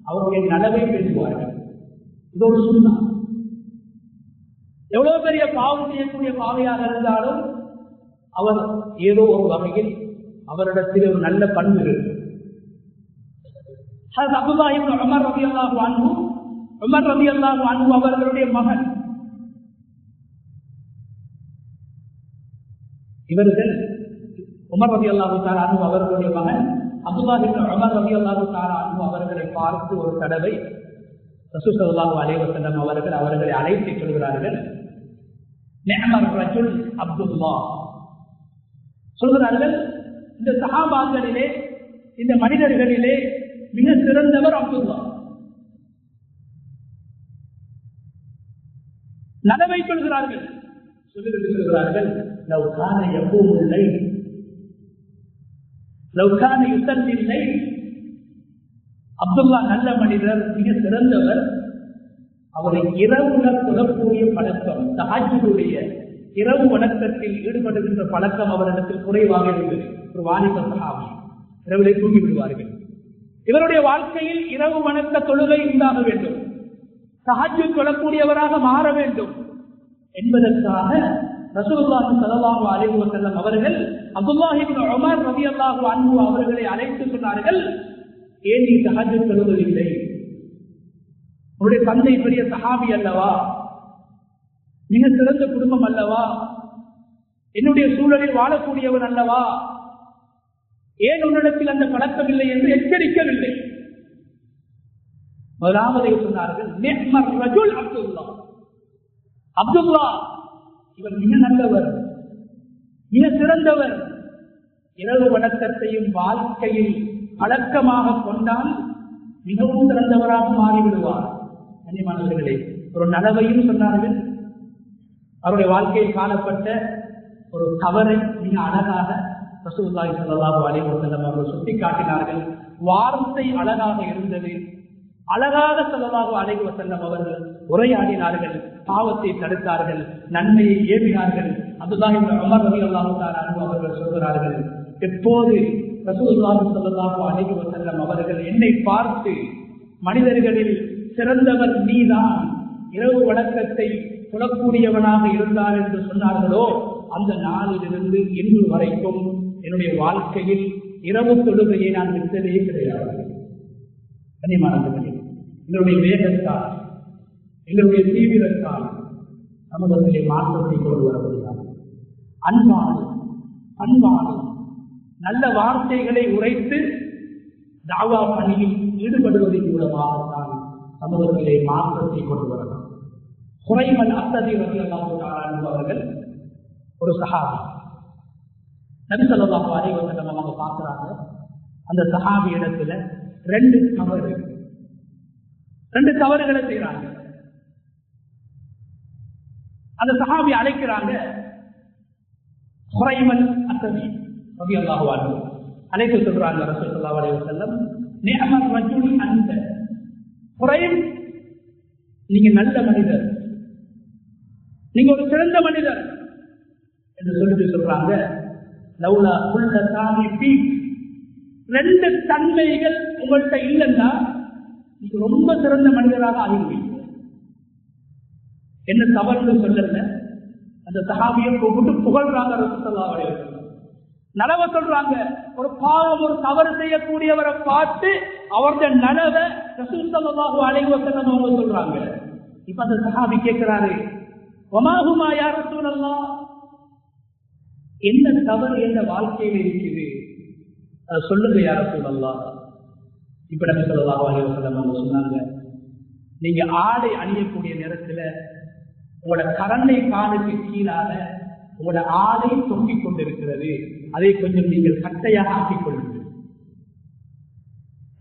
அவருடைய நலவை பேசுவார்கள். இது ஒரு சுன்னா. எவ்வளவு பெரிய பாவம் செய்யக்கூடிய பாவையாக இருந்தாலும் அவர் ஏதோ ஒரு வகையில் அவரிடத்தில் ஒரு நல்ல பண்பு இருக்கு. அப்துல்லாஹ் இப்னு உமர் ரலியல்லாஹு அன்ஹு, உமர் ரலியல்லாஹு அன்ஹு அவர்களுடைய மகன். இவர்கள் உமர் ரலியல்லாஹு தஆலா அன்ஹு அவர்களுடைய மகன் அப்துல்லாஹ் இப்னு உமர் ரலியல்லாஹு தஆலா அன்ஹு அவர்களை பார்த்து ஒரு தடவை ரசூல் ஸல்லல்லாஹு அலைஹி வஸல்லம் அவர்கள் அவர்களை அழைத்து சொல்கிறார்கள், நிஅமர் ரஜுல் அப்துல்லாஹ். சொல்கிறார்கள், இந்த சஹாபாக்களிலே, இந்த மனிதர்களிலே மிக சிறந்தவர் அப்துல்லா. நனவை சொல்கிறார்கள், சொல்கிறார்கள், லவ் கான யகூமுல் லைல், லவ் கான யுஸல்லில் லைல். அப்துல்லா நல்ல மனிதர், மிக சிறந்தவர். அவரை இரவுல தொழக்கூடிய பழக்கம், தஹஜ்ஜுடைய இரவு வணக்கத்தில் ஈடுபடுகின்ற பழக்கம் அவரிடத்தில் குறைவாக இருந்தது. ஒரு வாலிப சஹாபி, இரவிலே தூங்கி விடுவார்கள். இவருடைய வாழ்க்கையில் இரவு வணக்க தொழுகை உண்டாக வேண்டும், தஹஜ்ஜுத் தொழக்கூடியவராக மாற வேண்டும் என்பதற்காக ரசூலுல்லாஹி ஸல்லல்லாஹு அலைஹி வஸல்லம் அவர்கள் அப்துல்லாஹ் இப்னு உமர் ரலியல்லாஹு அன்ஹு அவர்களை அழைத்து சொன்னார்கள், ஏன் நீ தஹஜ்ஜுத் தொழுவதில்லை? உன்னுடைய தந்தை பெரிய சஹாபி அல்லவா, மிக சிறந்த குடும்பம் அல்லவா, என்னுடைய சூழலில் வாழக்கூடியவன் அல்லவா, ஏன் உன்னிடத்தில் அந்த பழக்கம் இல்லை என்று எச்சரிக்கவில்லை. முதலாவதை சொன்னார்கள், நிஅமர் ரஜுல் அப்துல்லா. அப்துல்லா இவர் மிக நல்லவர், மிக சிறந்தவர். இரவு வணக்கத்தையும் வாழ்க்கையில் பழக்கமாக கொண்டால் மிகவும் சிறந்தவராக மாறிவிடுவார். கண்ணியமானவர்களே, ஒரு நலவையும் சொன்னார்கள். அவருடைய வாழ்க்கையில் காணப்பட்ட ஒரு தவறை மிக அழகாக ரசூலுல்லாஹி ஸல்லல்லாஹு அலைஹி வஸல்லம் அவர்கள் சுட்டிக்காட்டினார்கள். வார்த்தை அழகாக இருந்தது. அழகாக ஸல்லல்லாஹு அலைஹி வஸல்லம் அவர்கள் உரையாடினார்கள், பாவத்தை தடுத்தார்கள், நன்மையை ஏவினார்கள். அப்துல்லாஹ் இப்னு உமர் ரலியல்லாஹு தஆலா அன்ஹு அவர்கள் சொல்கிறார்கள், எப்போது ரசூலுல்லாஹி ஸல்லல்லாஹு அலைஹி வஸல்லம் அவர்கள் என்னை பார்த்து மனிதர்களில் சிறந்தவர் நீதான், இரவு வணக்கத்தை புலக்கூடியவனாக இருந்தார் என்று சொன்னார்களோ, அந்த நாளிலிருந்து இன்று வரைக்கும் என்னுடைய வாழ்க்கையில் இரவு தொழுகையை நான் விட்டதே கிடையாது. கண்ணியமானவர்களே, எங்களுடைய வேகத்தால், எங்களுடைய தீவிரத்தால் சமூகத்திலே மாற்றத்தை கொண்டு வர முடியாது. அன்பான நல்ல வார்த்தைகளை உரைத்து தாவா பணியில் ஈடுபடுவதன் மூலமாகத்தான் சமூகத்திலே மாற்றத்தை கொண்டு வரலாம். குறைமல் அஸ்ஸதி ரலியல்லாஹு தஆலா அன்ஹு அவர்கள் ஒரு சஹாபி. நபி ஸல்லல்லாஹு அலைஹி வஸல்லம் அவங்க பார்க்கிறாங்க, அந்த சஹாபி இடத்துல ரெண்டு தவறுகளை செய்யறாங்க. அந்த சஹாபி அழைக்கிறாங்க, குறைமல் அஸ்ஸதி ரலியல்லாஹு அன்ஹு அழைத்து சொல்றாங்க ரசூல் ஸல்லல்லாஹு அலைஹி வஸல்லம், நிஅமர் ரஜுல் அன்த. குறைம், நீங்க நல்ல மனிதர், நீங்க ஒரு சிறந்த மனிதர் என்று சொல்லிட்டு சொல்றாங்க. லவ்லா குல்ல தாமி பீக், ரெண்டு தன்மைகள் உங்கள்கிட்ட இல்லைன்னா நீங்க ரொம்ப சிறந்த மனிதராக ஆகிடுவீங்க. என்ன தவறு சொல்லல, அந்த சஹாபியை கூப்பிட்டு புகழ்றாங்க ரசூல் ஸல்லல்லாஹு அலைஹி வஸல்லம். நலவை சொல்றாங்க. ஒரு பாவம், ஒரு தவறு செய்யக்கூடியவரை பார்த்து அவருடைய நலவை ரசூல் ஸல்லல்லாஹு அலைஹி வஸல்லம் அவங்க சொல்றாங்க. இப்ப அந்த சஹாபி கேட்கிறாரு, வமாஹுமா யா ரசூலல்லாஹ், என்ன தவறு என்ற வாழ்க்கையில் இருக்குது, சொல்லுங்க யா ரசூலல்லாஹ். இப்ப நபி ஸல்லல்லாஹு அலைஹி வஸல்லம் அவங்க சொன்னாங்க, நீங்க ஆடை அணியக்கூடிய நேரத்துல உங்களோட கரண்டை காலுக்கு கீழாக உங்களோட ஆடை தொங்கிக் கொண்டிருக்கிறது, அதை கொஞ்சம் நீங்கள் கட்டையாக ஆக்கிக் கொள்ளுங்கள்.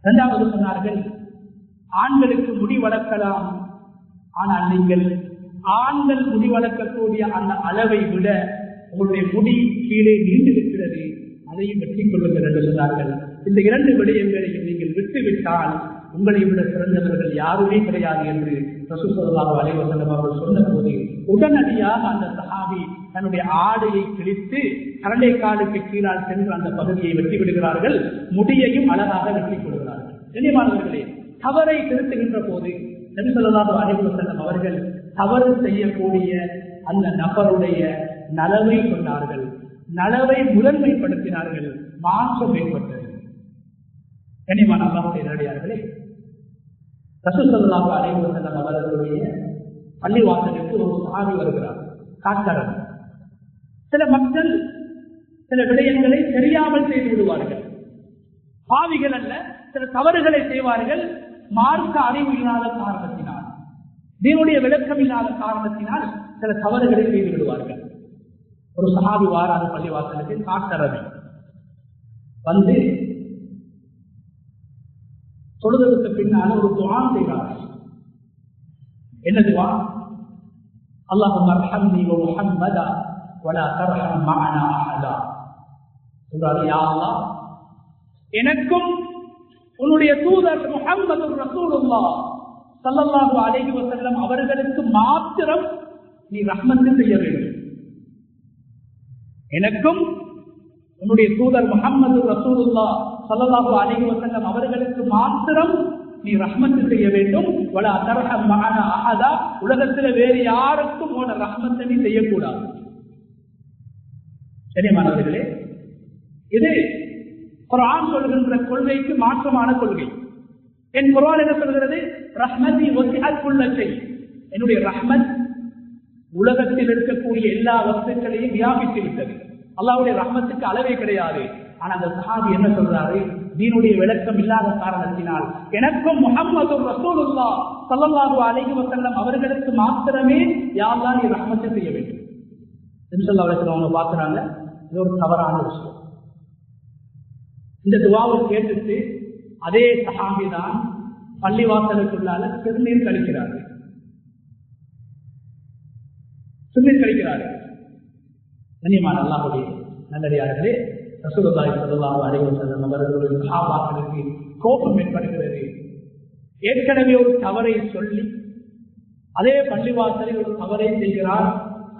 இரண்டாவது சொன்னார்கள், ஆண்களுக்கு முடி வளர்க்கலாம், ஆனால் நீங்கள் ஆண்கள் முடி வளர்க்கக்கூடிய அந்த அளவை விட உங்களுடைய முடி கீழே நீண்டிருக்கிறது, அதையும் வெற்றிக் கொள்ளுங்கள் என்று சொன்னார்கள். இந்த இரண்டு விடயங்களையும் நீங்கள் விட்டுவிட்டால் உங்களை விட சிறந்தவர்கள் யாருமே கிடையாது என்று ரசூல் ஸல்லல்லாஹு அலைஹி வஸல்லம் அவர்கள் சொன்னபோது உடனடியாக அந்த சஹாபி தன்னுடைய ஆடையை கிழித்து கரண்டை காலுக்கு கீழால் சென்று அந்த பகுதியை வெட்டி விடுகிறார்கள், முடியையும் அழகாக வெட்டிக் கொள்கிறார்கள். கண்ணியமானவர்களே, தவறை திருத்துகின்ற போது நபி ஸல்லல்லாஹு அலைஹி வஸல்லம் அவர்கள் தவறு செய்யக்கூடிய அந்த நபருடைய நலவை சொன்னார்கள், நலவை முதன்மைப்படுத்தினார்கள், மாற்றம் ஏற்பட்டது. கண்ணியமான அல்லாஹ்வுடைய நல்லடியார்களே, ரசூல் ஸல்லல்லாஹு அலைஹி வஸல்லம் அவர்களுடைய பள்ளிவாசலுக்கு ஒரு சஹாபி வருகிறார், காட்டரன். சில மக்கள் சில விடயங்களை தெரியாமல் செய்து விடுவார்கள், பாவிகள் அல்ல, சில தவறுகளை செய்வார்கள். மார்க்க அறிவு இல்லாத காரணத்தினால், தீனுடைய விளக்கம் இல்லாத காரணத்தினால் சில தவறுகளை செய்து விடுவார்கள். ஒரு சஹாபி வாராத பள்ளிவாசலுக்கு காட்டரன் வந்து தொழுதலுக்கு பின்னால் ஒரு துஆ செய்கிறார். என்ன துஆ? அல்லாஹும்ம அர்ஹம்னி வ முஹம்மதா வலா தர்ஹம் மஅனா அஹதா. சொல்றாரு, யா அல்லாஹ், எனக்கும் உன்னுடைய தூதர் முஹம்மது ரசூலுல்லாஹ் ஸல்லல்லாஹு அலைஹி வஸல்லம் அவர்களுக்கு மாத்திரம் நீ ரஹ்மத் செய்ய வேண்டும். எனக்கும் உன்னுடைய தூதர் முஹம்மது ரசூலுல்லாஹ் ஸல்லல்லாஹு அலைஹி வஸல்லம் அவர்களுக்கு மாத்திரம் நீ ரஹ்மத் செய்ய வேண்டும். வலா தர்ஹம் மஅனா அஹதா, உலகத்தில் வேறு யாருக்கும் உன ரஹ்மத்தை நீ செய்யக்கூடாது. சரிமானவர்களே, இது குர்ஆன் சொல்கின்ற கொள்கைக்கு மாற்றமான கொள்கை. என் குர்ஆன் என்ன சொல்கிறது? ரஹ்மதி வஸிஅத் குல்ல ஷை. என்னுடைய ரஹ்மத் உலகத்தில் இருக்கக்கூடிய எல்லா வஸ்துக்களையும் வியாபித்து விட்டது. அல்லாஹ்வுடைய ரஹ்மத்துக்கு அளவே கிடையாது. ஆனா அந்த சஹாபி என்ன சொல்றாரு? தீனுடைய விளக்கம் இல்லாத காரணத்தினால் எனக்கும் முஹம்மது ரசூலுல்லாஹ் ஸல்லல்லாஹு அலைஹி வஸல்லம் அவர்களுக்கு மாத்திரமே யா அல்லாஹ் நீ ரஹ்மத் செய்ய வேண்டும். நபி ஸல்லல்லாஹு அலைஹி வஸல்லம் அவங்க பார்க்கறாங்க, இது ஒரு தவறான விஷயம். இந்த துஆவை கேட்டுட்டு அதே சஹாபி தான் பள்ளிவாசலுக்குள்ளால சிறுநீர் கழிக்கிறார்கள். சிறுநீர் கழிக்கிறார்கள். கண்ணியமான அல்லாஹ்வுடைய நல்லடியார்களே, ரசூலுல்லாஹி ஸல்லல்லாஹு அலைஹி வஸல்லம் அவர்களுடைய சஹாபாக்களுக்கு கோபம் ஏற்படுகிறது. ஏற்கனவே ஒரு தவறை சொல்லி அதே பள்ளிவாசலில் ஒரு தவறை செய்கிறார்.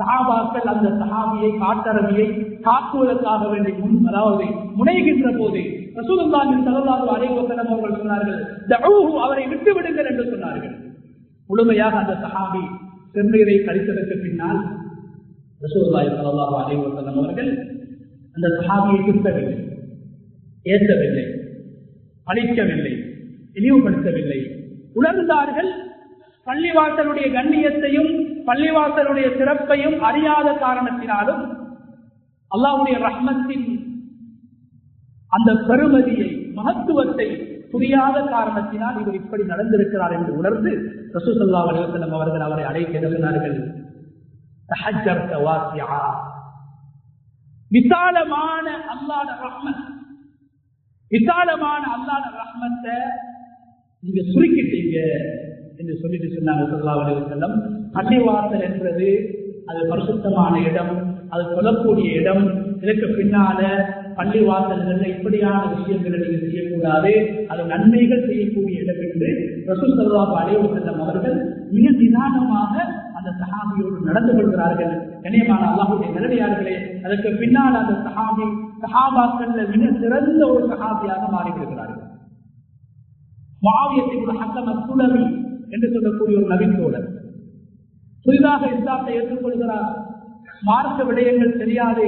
சஹாபாக்கள் அந்த சஹாபியை, காட்டரவியை தாக்குவதற்காக வேண்டி அதாவது முனைகின்ற போது ரசூலுல்லாஹி ஸல்லல்லாஹு அலைஹி வஸல்லம் அவர்கள் சொன்னார்கள், தஊஹு, அவரை விட்டு விடுங்கள் என்று சொன்னார்கள். முழுமையாக அந்த சஹாபி சிறுநீரை கழித்ததற்கு பின்னால் ரசூலுல்லாஹி ஸல்லல்லாஹு அலைஹி வஸல்லம் அவர்கள் அந்த சஹாபியை திருத்தவில்லை, ஏற்கவில்லை, அழிக்கவில்லை, இழிவுபடுத்தவில்லை. உணர்ந்தார்கள், பள்ளிவாசலுடைய கண்ணியத்தையும் பள்ளிவாசலுடைய சிறப்பையும் அறியாத காரணத்தினாலும் அல்லாஹ்வுடைய ரஹ்மத்தின் அந்த பெருமதியை, மகத்துவத்தை புரியாத காரணத்தினால் இவர் இப்படி நடந்திருக்கிறார் என்று உணர்ந்து ரசூல் ஸல்லல்லாஹு அலைஹி வஸல்லம் அவர்கள் அவரை அழைத்து எழுதினார்கள், தஹஜ்ஜர்த வாசிஆ, விசாலமான அல்லாஹ்வுடைய ரஹ்மத், விசாலமான அல்லாஹ்வுடைய ரஹ்மத்தை நீங்க சுருக்கிட்டீங்க என்று சொல்லிட்டு சொன்னாங்க ஸல்லல்லாஹு அலைஹி வஸல்லம். பள்ளிவாசல் என்பது அது பரிசுத்தமான இடம், அது சொல்லக்கூடிய இடம். இதற்கு பின்னால பள்ளிவாசல்கள் இப்படியான விஷயங்களை நீங்கள் செய்யக்கூடாது, அது நன்மைகள் செய்யக்கூடிய இடம் என்று ரசூல் ஸல்லல்லாஹு அலைஹி வஸல்லம் அவர்கள் மிக நிதானமாக அந்த சஹாபியோடு நடந்து கொள்கிறார்கள். கண்ணியமான அல்லாஹ்வுடைய நல்லடியார்களே, அதற்கு பின்னால் அந்த சஹாபி சஹாபாக்கள்ல மிக சிறந்த ஒரு சஹாபியாக மாறிவிடுகிறார்கள். முஆவியா இப்னு ஹக்கம் அஸ்-சுலமி என்று சொல்லக்கூடிய ஒரு நபித்தோழர் புதிதாக இஸ்லாத்தை ஏற்றுக்கொள்கிறார். மார்க்க விடயங்கள் தெரியாது,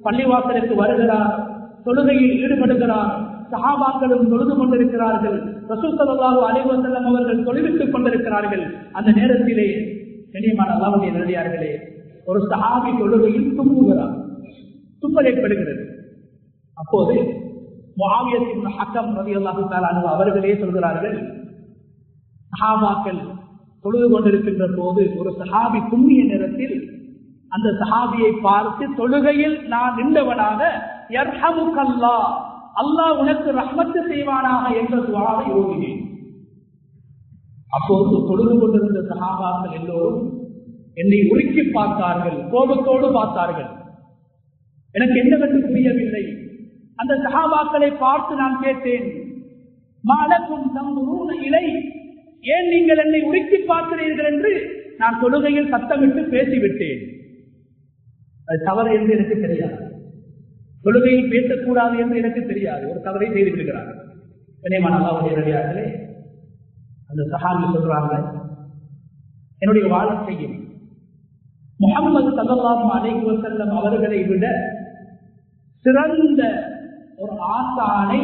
பள்ளிவாசலுக்கு வருகிறார், தொழுகையில் ஈடுபடுகிறார். சஹாபாக்களும் தொழுது கொண்டிருக்கிறார்கள். ரசூல் ஸல்லல்லாஹு அலைஹி வஸல்லம் அவர்கள் தொழுவித்துக் கொண்டிருக்கிறார்கள். அந்த நேரத்திலே கண்ணியமான அல்லாஹ்வுடைய நல்லடியார்களே, ஒரு சஹாபி தொழுகையில் தும்புகிறார், தும்பல் ஏற்படுகிறது. அப்போது முஆவியா இப்னு ஹக்கம் ரலியல்லாஹு தஆலா அன்ஹு அவர்களே சொல்கிறார்கள், சஹாபாக்கள் தொழுது கொண்டிருக்கின்ற போது ஒரு சஹாபி தும்மிய நேரத்தில் அந்த சஹாபியை பார்த்து தொழுகையில் நான் நின்றவனாக யர்ஹமுக்கல்லாஹ் அல்லாஹ் உனக்கு ரஹ்மத்து செய்வானாக என்ற துஆவை ஓதினேன். அப்போது தொழுது கொண்டிருந்த சஹாபாக்கள் எல்லோரும் என்னை உருக்கி பார்த்தார்கள், கோபத்தோடு பார்த்தார்கள். எனக்கு என்னவென்று புரியவில்லை. அந்த சஹாபாக்களை பார்த்து நான் கேட்டேன், மாலக்கும் தம்புரூன இலை, ஏன் நீங்கள் என்னை உருக்கி பார்க்கிறீர்கள் என்று நான் தொழுகையில் சத்தமிட்டு பேசிவிட்டேன். அது தவறு என்று எனக்கு தெரியாது, தொழுகையில் பேசக்கூடாது என்று எனக்கு தெரியாது. ஒரு தவறை செய்து விடுகிறார்கள். கண்ணியமான அல்லாஹ்வுடைய நல்லடியார்களே, அந்த சஹாபி சொல்றாங்க, என்னுடைய வாழ்க்கையில் முஹம்மது ஸல்லல்லாஹு அலைஹி வஸல்லம் அவர்களை விட சிறந்த ஒரு ஆசானை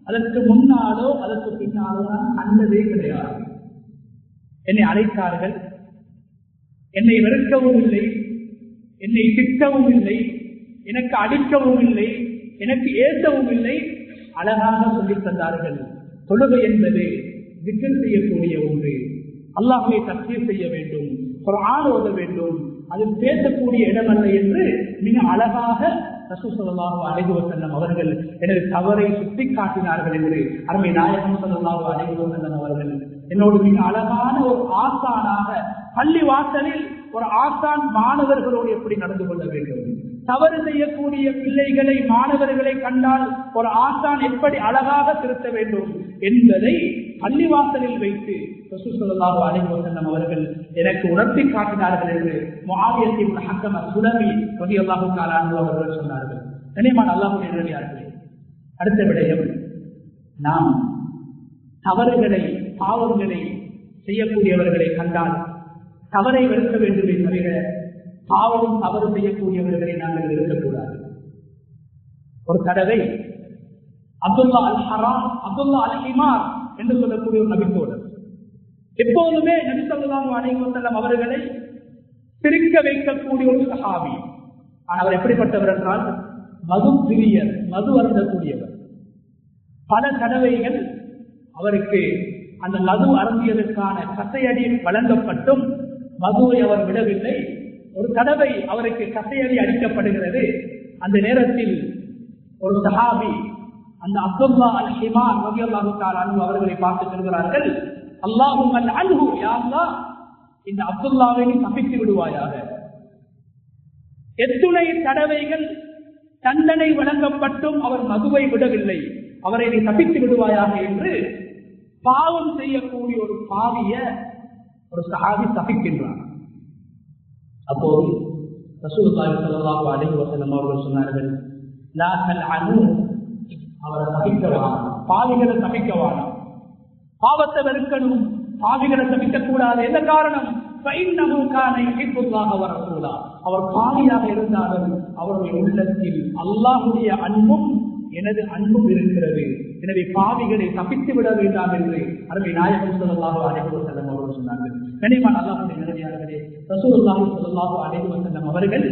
அதற்கு முன்னாலோ அதற்கு பின்னாலோ நான் கண்டதே கிடையாது. என்னை அழைத்தார்கள், என்னை வெறுக்கவும் இல்லை, என்னை திட்டவும் இல்லை, எனக்கு அடிக்கவும் இல்லை, எனக்கு ஏற்றவும் இல்லை, அழகாக சொல்லித் தந்தார்கள். தொழுகை என்பது திக்ர் செய்யக்கூடிய ஒன்று, அல்லாஹ்வை தக்பீர் செய்ய வேண்டும், குர்ஆன் ஓத வேண்டும், அதில் பேசக்கூடிய இடமல்ல என்று மிக அழகாக ரசூல் ஸல்லல்லாஹு அலைஹி வஸல்லம் அவர்கள் எனது தவறை சுட்டி காட்டினார்கள் என்று அருமை நாயகம் ஸல்லல்லாஹு அலைஹி வஸல்லம் அவர்கள் என்னோடு மிக அழகான ஒரு ஆசானாக, பள்ளி வாசலில் ஒரு ஆசான் மாணவர்களோடு எப்படி நடந்து கொள்ள வேண்டும், தவறு செய்யக்கூடிய பிள்ளைகளை மாணவர்களை கண்டால் ஒரு ஆசான் எப்படி அழகாக திருத்த வேண்டும் என்பதை பள்ளிவாசலில் வைத்து ரசூல் ஸல்லல்லாஹு அலைஹி வஸல்லம் அவர்கள் எனக்கு உணர்த்தி காட்டினார்கள் என்று முஆவியா இப்னு ஹக்கம் அஸ்-சுலமி ரலியல்லாஹு தஆலா அன்ஹு அவர்கள் சொன்னார்கள். கண்ணியமான அல்லாஹ்வுடைய நல்லடியார்களே, அடுத்த விடயம், நாம் தவறுகளை பாவங்களை செய்யக்கூடியவர்களை கண்டால் தவறை வெறுக்க வேண்டுமே தவிர பாவம் தவறு செய்யக்கூடியவர்களை நாங்கள் இருக்கக்கூடாது. ஒரு தடவை அப்துல்லா அல் ஹராம், அப்துல்லா அல் ஹிமார் என்று சொல்லக்கூடிய ஒரு நபித்தோழர் எப்போதுமே நபி ஸல்லல்லாஹு அலைஹி வஸல்லம் அவர்களை சிரிக்க வைக்கக்கூடிய ஒரு சஹாபி. ஆனால் அவர் எப்படிப்பட்டவர் என்றால் மது பிரியர், மது அருந்தக்கூடியவர். பல தடவைகள் அவருக்கு அந்த மது அருந்தியதற்கான கசையடி வழங்கப்பட்டும் மதுவை அவர் விடவில்லை. ஒரு தடவை அவருக்கு கசையடி அளிக்கப்படுகிறது. அந்த நேரத்தில் ஒரு சஹாபி அந்த அப்துல்லா அல் ஹிமார் ரலியல்லாஹு தஆலா அன்ஹு அவர்களை பார்த்து சொல்கிறார்கள், அல்லாஹும்ம அன்ஹு, யா அல்லாஹ், இந்த அப்துல்லாவை நீ தப்பித்து விடுவாயாக. எத்துணை தடவைகள் தண்டனை வழங்கப்பட்டும் அவர் மதுவை விடவில்லை, அவரை நீ தப்பித்து விடுவாயாக என்று பாவம் செய்யக்கூடிய ஒரு பாவிய ஒரு சஹாபி தப்பிக்கின்றார். அப்போது ரசூலுல்லாஹி ஸல்லல்லாஹு அலைஹி வஸல்லம் அவர்கள் சொன்னார்கள், லா தல்அனு, அவரை தப்பிக்கவான, பாவிகளை தப்பிக்கவான, பாவத்தை வெறுக்கணும், பாவிகளை தப்பிக்கக்கூடாது. என்ன காரணம்? அவர் பாவியாக இருந்தாலும் அவருடைய உள்ளத்தில் அல்லாஹ்வுடைய அன்பும் எனது அன்பும் இருக்கிறது. எனவே பாவிகளை தப்பித்து விட வேண்டாம் என்று அருமை நாயகம் ஸல்லல்லாஹு அலைஹி வஸல்லம் அவர்கள் சொன்னார்கள். கனிமான் அல்லாஹ்வுடைய நல்லடியார்களே, ரசூலுல்லாஹி ஸல்லல்லாஹு அலைஹி வஸல்லம் அவர்கள்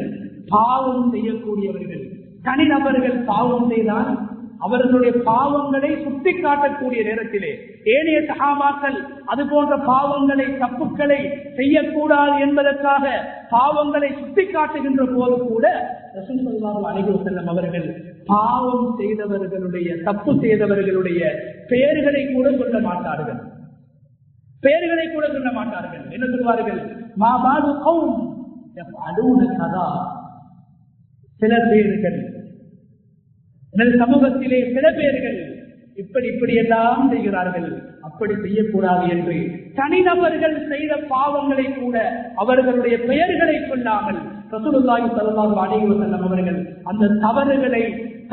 பாவம் செய்யக்கூடியவர்கள், தனிநபர்கள் பாவம் செய்தால் அவர்களுடைய பாவங்களை சுட்டி காட்டக்கூடிய நேரத்திலே ஏனைய சஹாபாக்கள் அது போன்ற பாவங்களை, தப்புக்களை செய்யக்கூடாது என்பதற்காக பாவங்களை சுட்டி காட்டுகின்ற போது கூட ரசூல் ஸல்லல்லாஹு அலைஹி வஸல்லம் அவர்கள் பாவம் செய்தவர்களுடைய, தப்பு செய்தவர்களுடைய பெயர்களை கூட சொல்ல மாட்டார்கள். பெயர்களை கூட சொல்ல மாட்டார்கள். என்ன சொல்வார்கள்? மா பாது கௌம் யஃஅலூன கதா, சில பேர்கள், எனது சமூகத்திலே சில பேர்கள் இப்படி எல்லாம் செய்கிறார்கள், அப்படி செய்யக்கூடாது என்று தனிநபர்கள் செய்த பாவங்களை கூட அவர்களுடைய பெயர்களை சொல்லாமல் ரசூலுல்லாஹி ஸல்லல்லாஹு அலைஹி வஸல்லம் அவர்கள் அந்த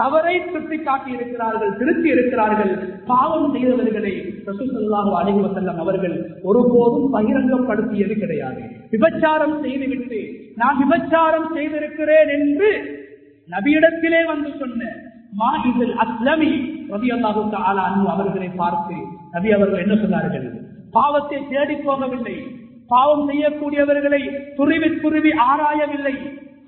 தவறை சுட்டி காட்டி இருக்கிறார்கள், திருத்தி இருக்கிறார்கள். பாவம் செய்தவர்களை ரசூல் ஸல்லல்லாஹு அலைஹி வஸல்லம் அவர்கள் ஒருபோதும் பகிரங்கப்படுத்தியது கிடையாது. விபச்சாரம் செய்துவிட்டு நான் விபச்சாரம் செய்திருக்கிறேன் என்று நபியிடத்திலே வந்து சொன்ன மாஹிதுல் அஸ்லமி ரலியல்லாஹு தஆலா அன்ஹு அவர்களை பார்த்து நபி அவர்கள் என்ன சொன்னார்கள்? பாவத்தை தேடி போகவில்லை, பாவம் செய்யக்கூடியவர்களை துருவி ஆராயவில்லை,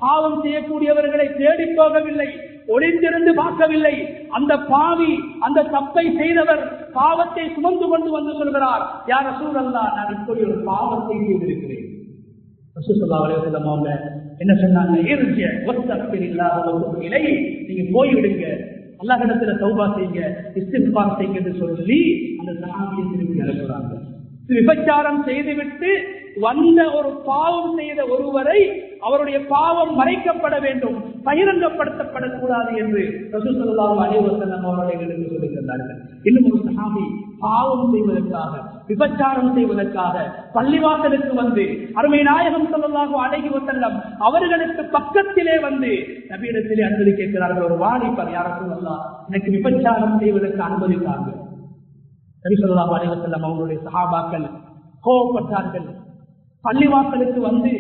பாவம் செய்யக்கூடியவர்களை தேடி போகவில்லை, ஒளிந்திருந்து பார்க்கவில்லை. அந்த பாவி, அந்த தப்பை செய்தவர் பாவத்தை சுமந்து கொண்டு வந்து சொல்கிறார், யா ரசூலல்லாஹ், நான் இப்படி ஒரு பாவத்தை செய்திருக்கிறேன். ரசூல் ஸல்லல்லாஹு அலைஹி வஸல்லம் அவங்க என்ன சொன்னாங்க? நீங்க போய்விடுங்க, அல்லாஹ்விடத்துல தௌபா செய்யுங்க, இஸ்திக்பார் செய்யுங்க என்று சொல்லி அந்த சஹாபியை திருப்பி அனுப்புறாங்க. விபச்சாரம் செய்துவிட்டு வந்த ஒரு பாவம் செய்த ஒருவரை அவருடைய பாவம் மறைக்கப்பட வேண்டும், பகிரங்கப்படுத்தப்படக்கூடாது என்று ரசூல் ஸல்லல்லாஹு அலைஹி வஸல்லம் அவர்களுக்கு சொல்லித் தந்தார்கள். இன்னும் ஒரு சஹாபி பாவம் செய்வதற்காக, விபச்சாரம் செய்வதற்காக பள்ளிவாசலுக்கு வந்து அருமை நாயகம் ஸல்லல்லாஹு அலைஹி வஸல்லம் அவர்களுக்கு பக்கத்திலே வந்து நபியிடத்திலே அனுமதி கேட்கிறார்கள். ஒரு வாலிபர், யா ரசூலல்லாஹ், எனக்கு விபச்சாரம் செய்வதற்கு அனுமதித்தாங்க. நபி ஸல்லல்லாஹு அலைஹி வஸல்லம் அவர்களுடைய சஹாபாக்கள் கோபப்பட்டார்கள். பள்ளிவாசலுக்கு வந்து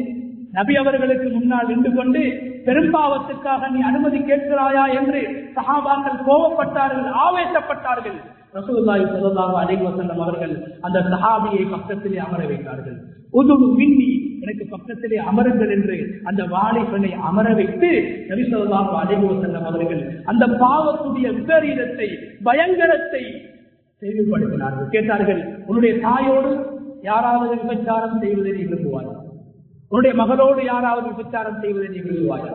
நபி அவர்களுக்கு முன்னால் நின்று கொண்டு பெரும்பாவத்துக்காக நீ அனுமதி கேட்கிறாயா என்று சஹாபாக்கள் கோபப்பட்டார்கள், ஆவேசப்பட்டார்கள். ரசூலுல்லாஹி ஸல்லல்லாஹு அலைஹி வஸல்லம் அவர்கள் அந்த சஹாபியை பக்கத்திலே அமர வைத்தார்கள். உதுவு மின்னி, எனக்கு பக்கத்திலே அமருங்கள் என்று அந்த வாலிபனை அமர வைத்து நபி ஸல்லல்லாஹு அலைஹி வஸல்லம் அவர்கள் அந்த பாவத்துடைய விபரீதத்தை, பயங்கரத்தை தெளிவுபடுத்தினார்கள். கேட்டார்கள், உன்னுடைய தாயோடு யாராவது விபச்சாரம் செய்வதை நீ விரும்புவாயா? உன்னுடைய மகளோடு யாராவது விபச்சாரம் செய்வதை நீ விரும்புவாயா?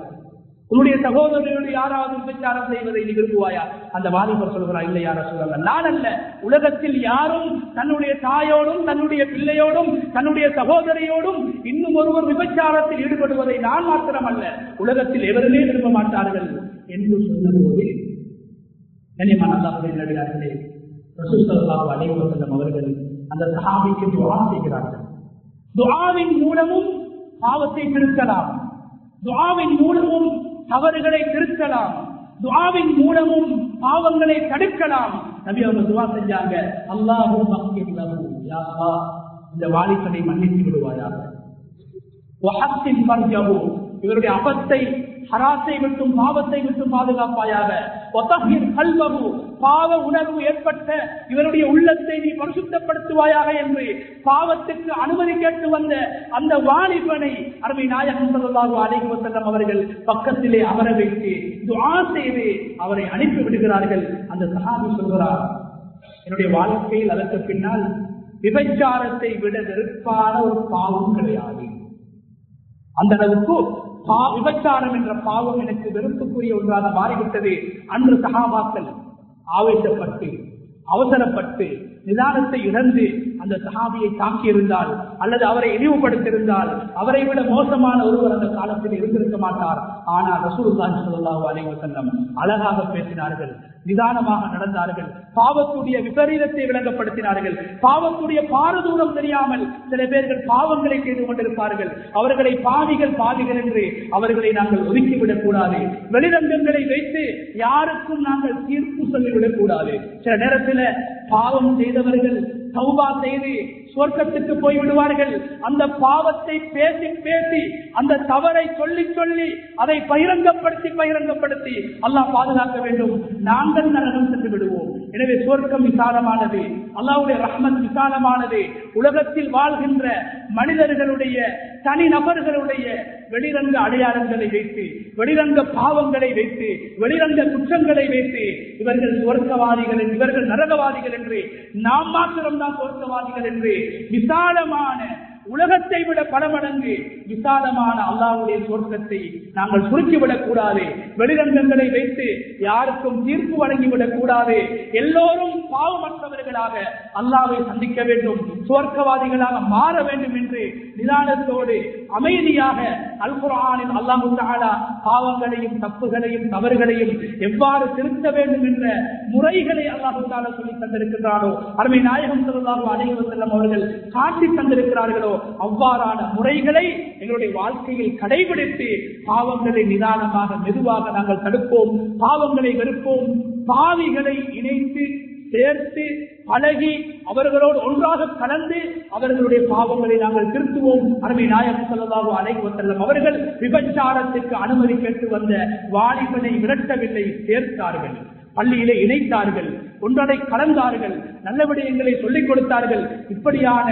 உன்னுடைய சகோதரர்களோடு யாராவது விபச்சாரம் செய்வதை நீ விரும்புவாயா? அந்த வாலிபர் சொல்கிறார், இல்லை யா ரசூலல்லாஹ், நான் அல்ல. உலகத்தில் யாரும் தன்னுடைய தாயோடும் தன்னுடைய பிள்ளையோடும் தன்னுடைய சகோதரியோடும் இன்னும் ஒருவர் விபச்சாரத்தில் ஈடுபடுவதை நான் மாத்திரமல்ல, உலகத்தில் எவருமே விரும்ப மாட்டார்கள் என்று சொன்னபோது கண்ணியமான அல்லாஹ்வுடைய நல்லடியார்களே, ரசூல் ஸல்லல்லாஹு அலைஹி வஸல்லம் அவர்கள் அந்த சஹாபிக்கு துஆ செய்கிறார்கள். துஆவின் மூலமும் பாவத்தை திருத்தலாம், துஆவின் மூலமும் தவறுகளை திருத்தலாம், துஆவின் மூலமும் பாவங்களை தடுக்கலாம். நபி அவர்கள் துஆ செஞ்சாங்க, அல்லாஹும்ம அக்ஃபிர் லஹு, யா அல்லாஹ் இந்த வாலிபனை மன்னித்து விடுவாயாக. வஹஸ்ஸின் ஃபர்ஜஹு, இவருடைய அபத்தை, ஹராத்தை விட்டும் பாவத்தை விட்டும் பாதுகாப்பாயாக. வதஹிர் கல்பஹு, பாவ உணர்வு ஏற்பட்ட இவருடைய உள்ளத்தை நீ பரிசுத்தப்படுத்துவாயாக என்று பாவத்துக்கு அனுமதி கேட்டு வந்த அந்த வாலிபனை அருமை நாயகம் ஸல்லல்லாஹு அலைஹி வஸல்லம் அவர்கள் பக்கத்திலே அமர வைத்து துஆ செய்து அவரை அனுப்பி விடுகிறார்கள். அந்த சஹாபி சொல்கிறார், என்னுடைய வாழ்க்கையில் அதற்கு பின்னால் விபச்சாரத்தை விட வெறுப்பான ஒரு பாவம் கிடையாது. அந்த அளவுக்கு விபச்சாரம் என்ற பாவம் எனக்கு வெறுப்புக்குரிய ஒன்றாக மாறிவிட்டது. அன்று சஹாபாக்கள் ஆவேசப்பட்டு, அவசரப்பட்டு, நிதானத்தை இழந்து அந்த சஹாபியை தாக்கியிருந்தால் அல்லது அவரை இழிவுபடுத்தியிருந்தால் அவரை விட மோசமான ஒருவர் அந்த காலத்தில் இருந்திருக்க மாட்டார். ஆனால் ரசூலுல்லாஹி ஸல்லல்லாஹு அலைஹி வஸல்லம் அழகாக பேசினார்கள், நிதானமாக நடந்தார்கள், பாவத்துடைய விபரீதத்தை விளங்கப்படுத்தினார்கள். பாவத்துடைய பாரதூரம் தெரியாமல் சில பேர்கள் பாவங்களை செய்து கொண்டிருப்பார்கள். அவர்களை பாவிகள் பாவிகள் என்று அவர்களை நாங்கள் ஒதுக்கிவிடக் கூடாது. வெளிரங்கங்களை வைத்து யாருக்கும் நாங்கள் தீர்ப்பு சொல்லிவிடக் கூடாது. சில நேரத்தில் பாவம் செய்தவர்கள் தௌபா செய்து சொர்க்கத்துக்கு போய் விடுவார்கள். அந்த பாவத்தை பேசி பேசி, அந்த தவறை சொல்லி சொல்லி, அதை பகிரங்கப்படுத்தி அல்லாஹ் பாதுகாக்க வேண்டும். நாங்கள் நரகம் சென்று விடுவோம். எனவே சொர்க்கம் விசாலமானது, அல்லாஹ்வுடைய ரஹ்மத் விசாலமானது. உலகத்தில் வாழ்கின்ற மனிதர்களுடைய, தனி நபர்களுடைய வெளிரங்க அடையாளங்களை வைத்து, வெளிரங்க பாவங்களை வைத்து, வெளிரங்க குற்றங்களை வைத்து இவர்கள் சொர்க்கவாதிகள், இவர்கள் நரகவாதிகள் என்று, நாம் மாத்திரம்தான் சொர்க்கவாதிகள் என்று விசாலமான, உலகத்தை விட பல மடங்கு விசாலமான அல்லாஹ்வுடைய சொர்க்கத்தை நாங்கள் சுருக்கிவிடக் கூடாது. வெளிரங்கங்களை வைத்து யாருக்கும் தீர்ப்பு வழங்கிவிடக் கூடாது. எல்லோரும் பாவமற்றவர்களாக அல்லாஹ்வை சந்திக்க வேண்டும், சொர்க்கவாதிகளாக மாற வேண்டும் என்று நிதானத்தோடு அமைதியாக அல் குர்ஆனில் அல்லாஹ் தஆலா பாவங்களையும் தப்புகளையும் தவறுகளையும் எவ்வாறு திருத்த வேண்டும் என்ற முறைகளை அல்லாஹ் தஆலா சொல்லி தந்திருக்கிறாரோ, அருமை நாயகம் ஸல்லல்லாஹு அலைஹி வஸல்லம் அவர்கள் காட்டி தந்திருக்கிறார்களோ, அவ்வாறான முறைகளை எங்களுடைய வாழ்க்கையில் கடைபிடித்து பாவங்களை நிதானமாக மெதுவாக நாங்கள் தடுப்போம், பாவங்களை வெறுப்போம். பாவிகளை இணைத்து சேர்த்து பழகி அவர்களோடு ஒன்றாக கலந்து அவர்களுடைய பாவங்களை நாங்கள் திருத்துவோம். அருமை நாயகம் ஸல்லல்லாஹு அலைஹி வஸல்லம் அவர்கள் விபச்சாரத்துக்கு அனுமதி கேட்டு வந்த வாலிபனை விரட்டவில்லை, சேர்த்தார்கள், பள்ளியிலே இணைத்தார்கள், ஒன்றனை கலந்தார்கள், நல்ல விடயங்களை சொல்லிக் கொடுத்தார்கள். இப்படியான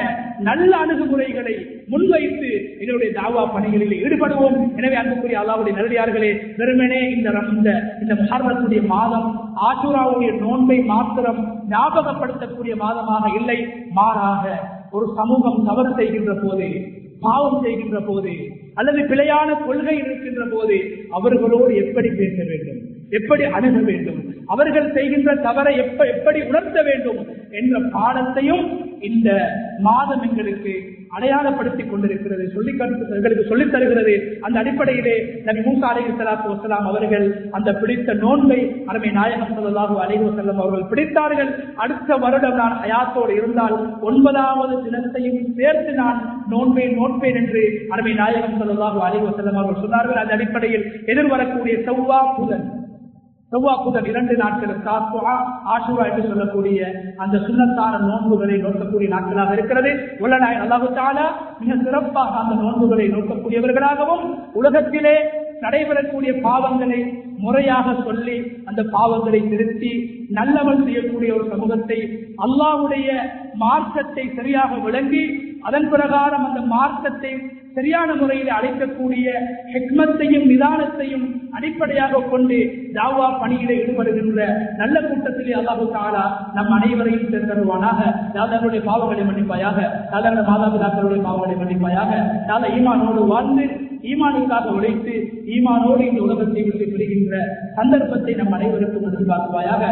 நல்ல அணுகுமுறைகளை முன்வைத்து எங்களுடைய தாவா பணிகளில் ஈடுபடுவோம். எனவே அன்புக்குரிய அல்லாஹ்வுடைய நல்லடியார்களே, வெறுமனே இந்த முஹர்ரமுடைய மாதம் ஆஷூராவுடைய நோன்பை மாத்திரம் ஞாபகப்படுத்தக்கூடிய மாதமாக இல்லை. மாறாக ஒரு சமூகம் தவறு செய்கின்ற போது, பாவம் செய்கின்ற போது, அல்லது பிழையான கொள்கை இருக்கின்ற போது அவர்களோடு எப்படி பேச வேண்டும், எப்படி அணுக வேண்டும், அவர்கள் செய்கின்ற தவறை எப்படி உணர்த்த வேண்டும் என்ற பாடத்தையும் இந்த மாதம் எங்களுக்கு அடையாளப்படுத்திக் கொண்டிருக்கிறது, எங்களுக்கு சொல்லித் தருகிறது. அந்த அடிப்படையிலே நபி மூசா அலைஹிஸ்ஸலாத்து வஸ்ஸலாம் அவர்கள் அந்த பிடித்த நோன்பை அருமை நாயகம் ஸல்லல்லாஹு அலைஹி வஸல்லம் அவர்கள் பிடித்தார்கள். அடுத்த வருடம் நான் ஹயாத்தோடு இருந்தால் 9வது தினத்தையும் சேர்த்து நான் நோன்பேன் என்று அருமை நாயகம் ஸல்லல்லாஹு அலைஹி வஸல்லம் அவர்கள் சொன்னார்கள். அந்த அடிப்படையில் எதிர்வரக்கூடிய செவ்வாய் புதன் 2 நாட்கள் தாஸ்வா ஆஷுரா என்று சொல்லக்கூடிய அந்த சுன்னத்தான நோன்புகளை நோக்கக்கூடிய நாட்களாக இருக்கிறது. உள்ளநாயகன் அல்லாஹு தஆலா மிக சிறப்பாக அந்த நோன்புகளை நோக்கக்கூடியவர்களாகவும் உலகத்திலே நடைபெறக்கூடிய பாவங்களை முறையாக சொல்லி அந்த பாவங்களை திருத்தி நல்லவன் செய்யக்கூடிய ஒரு சமூகத்தை, அல்லாஹ்வுடைய மார்க்கத்தை சரியாக விளங்கி அதன் பிரகாரம் அந்த மார்க்கத்தை சரியான முறையில் அழைக்கக்கூடிய ஹிக்மத்தையும் நிதானத்தையும் அடிப்படையாக கொண்டு தாவா பணியிலே ஈடுபடுகின்ற நல்ல கூட்டத்திலே அல்லாஹு தஆலா நம் அனைவரையும் சேர்ந்தருவானாக. யாதவருடைய பாவங்களை மன்னிப்பாயாக, யாதவருடைய மாதாபிதாக்களுடைய பாவங்களை மன்னிப்பாயாக. யாத ஈமானோடு வாழ்ந்து ஈமானுக்காக உழைத்து ஈமானோடு இந்த உலகத்தை விட்டு பிரிகின்ற சந்தர்ப்பத்தை நம் அனைவருக்கும் நல்காக்குவாயாக.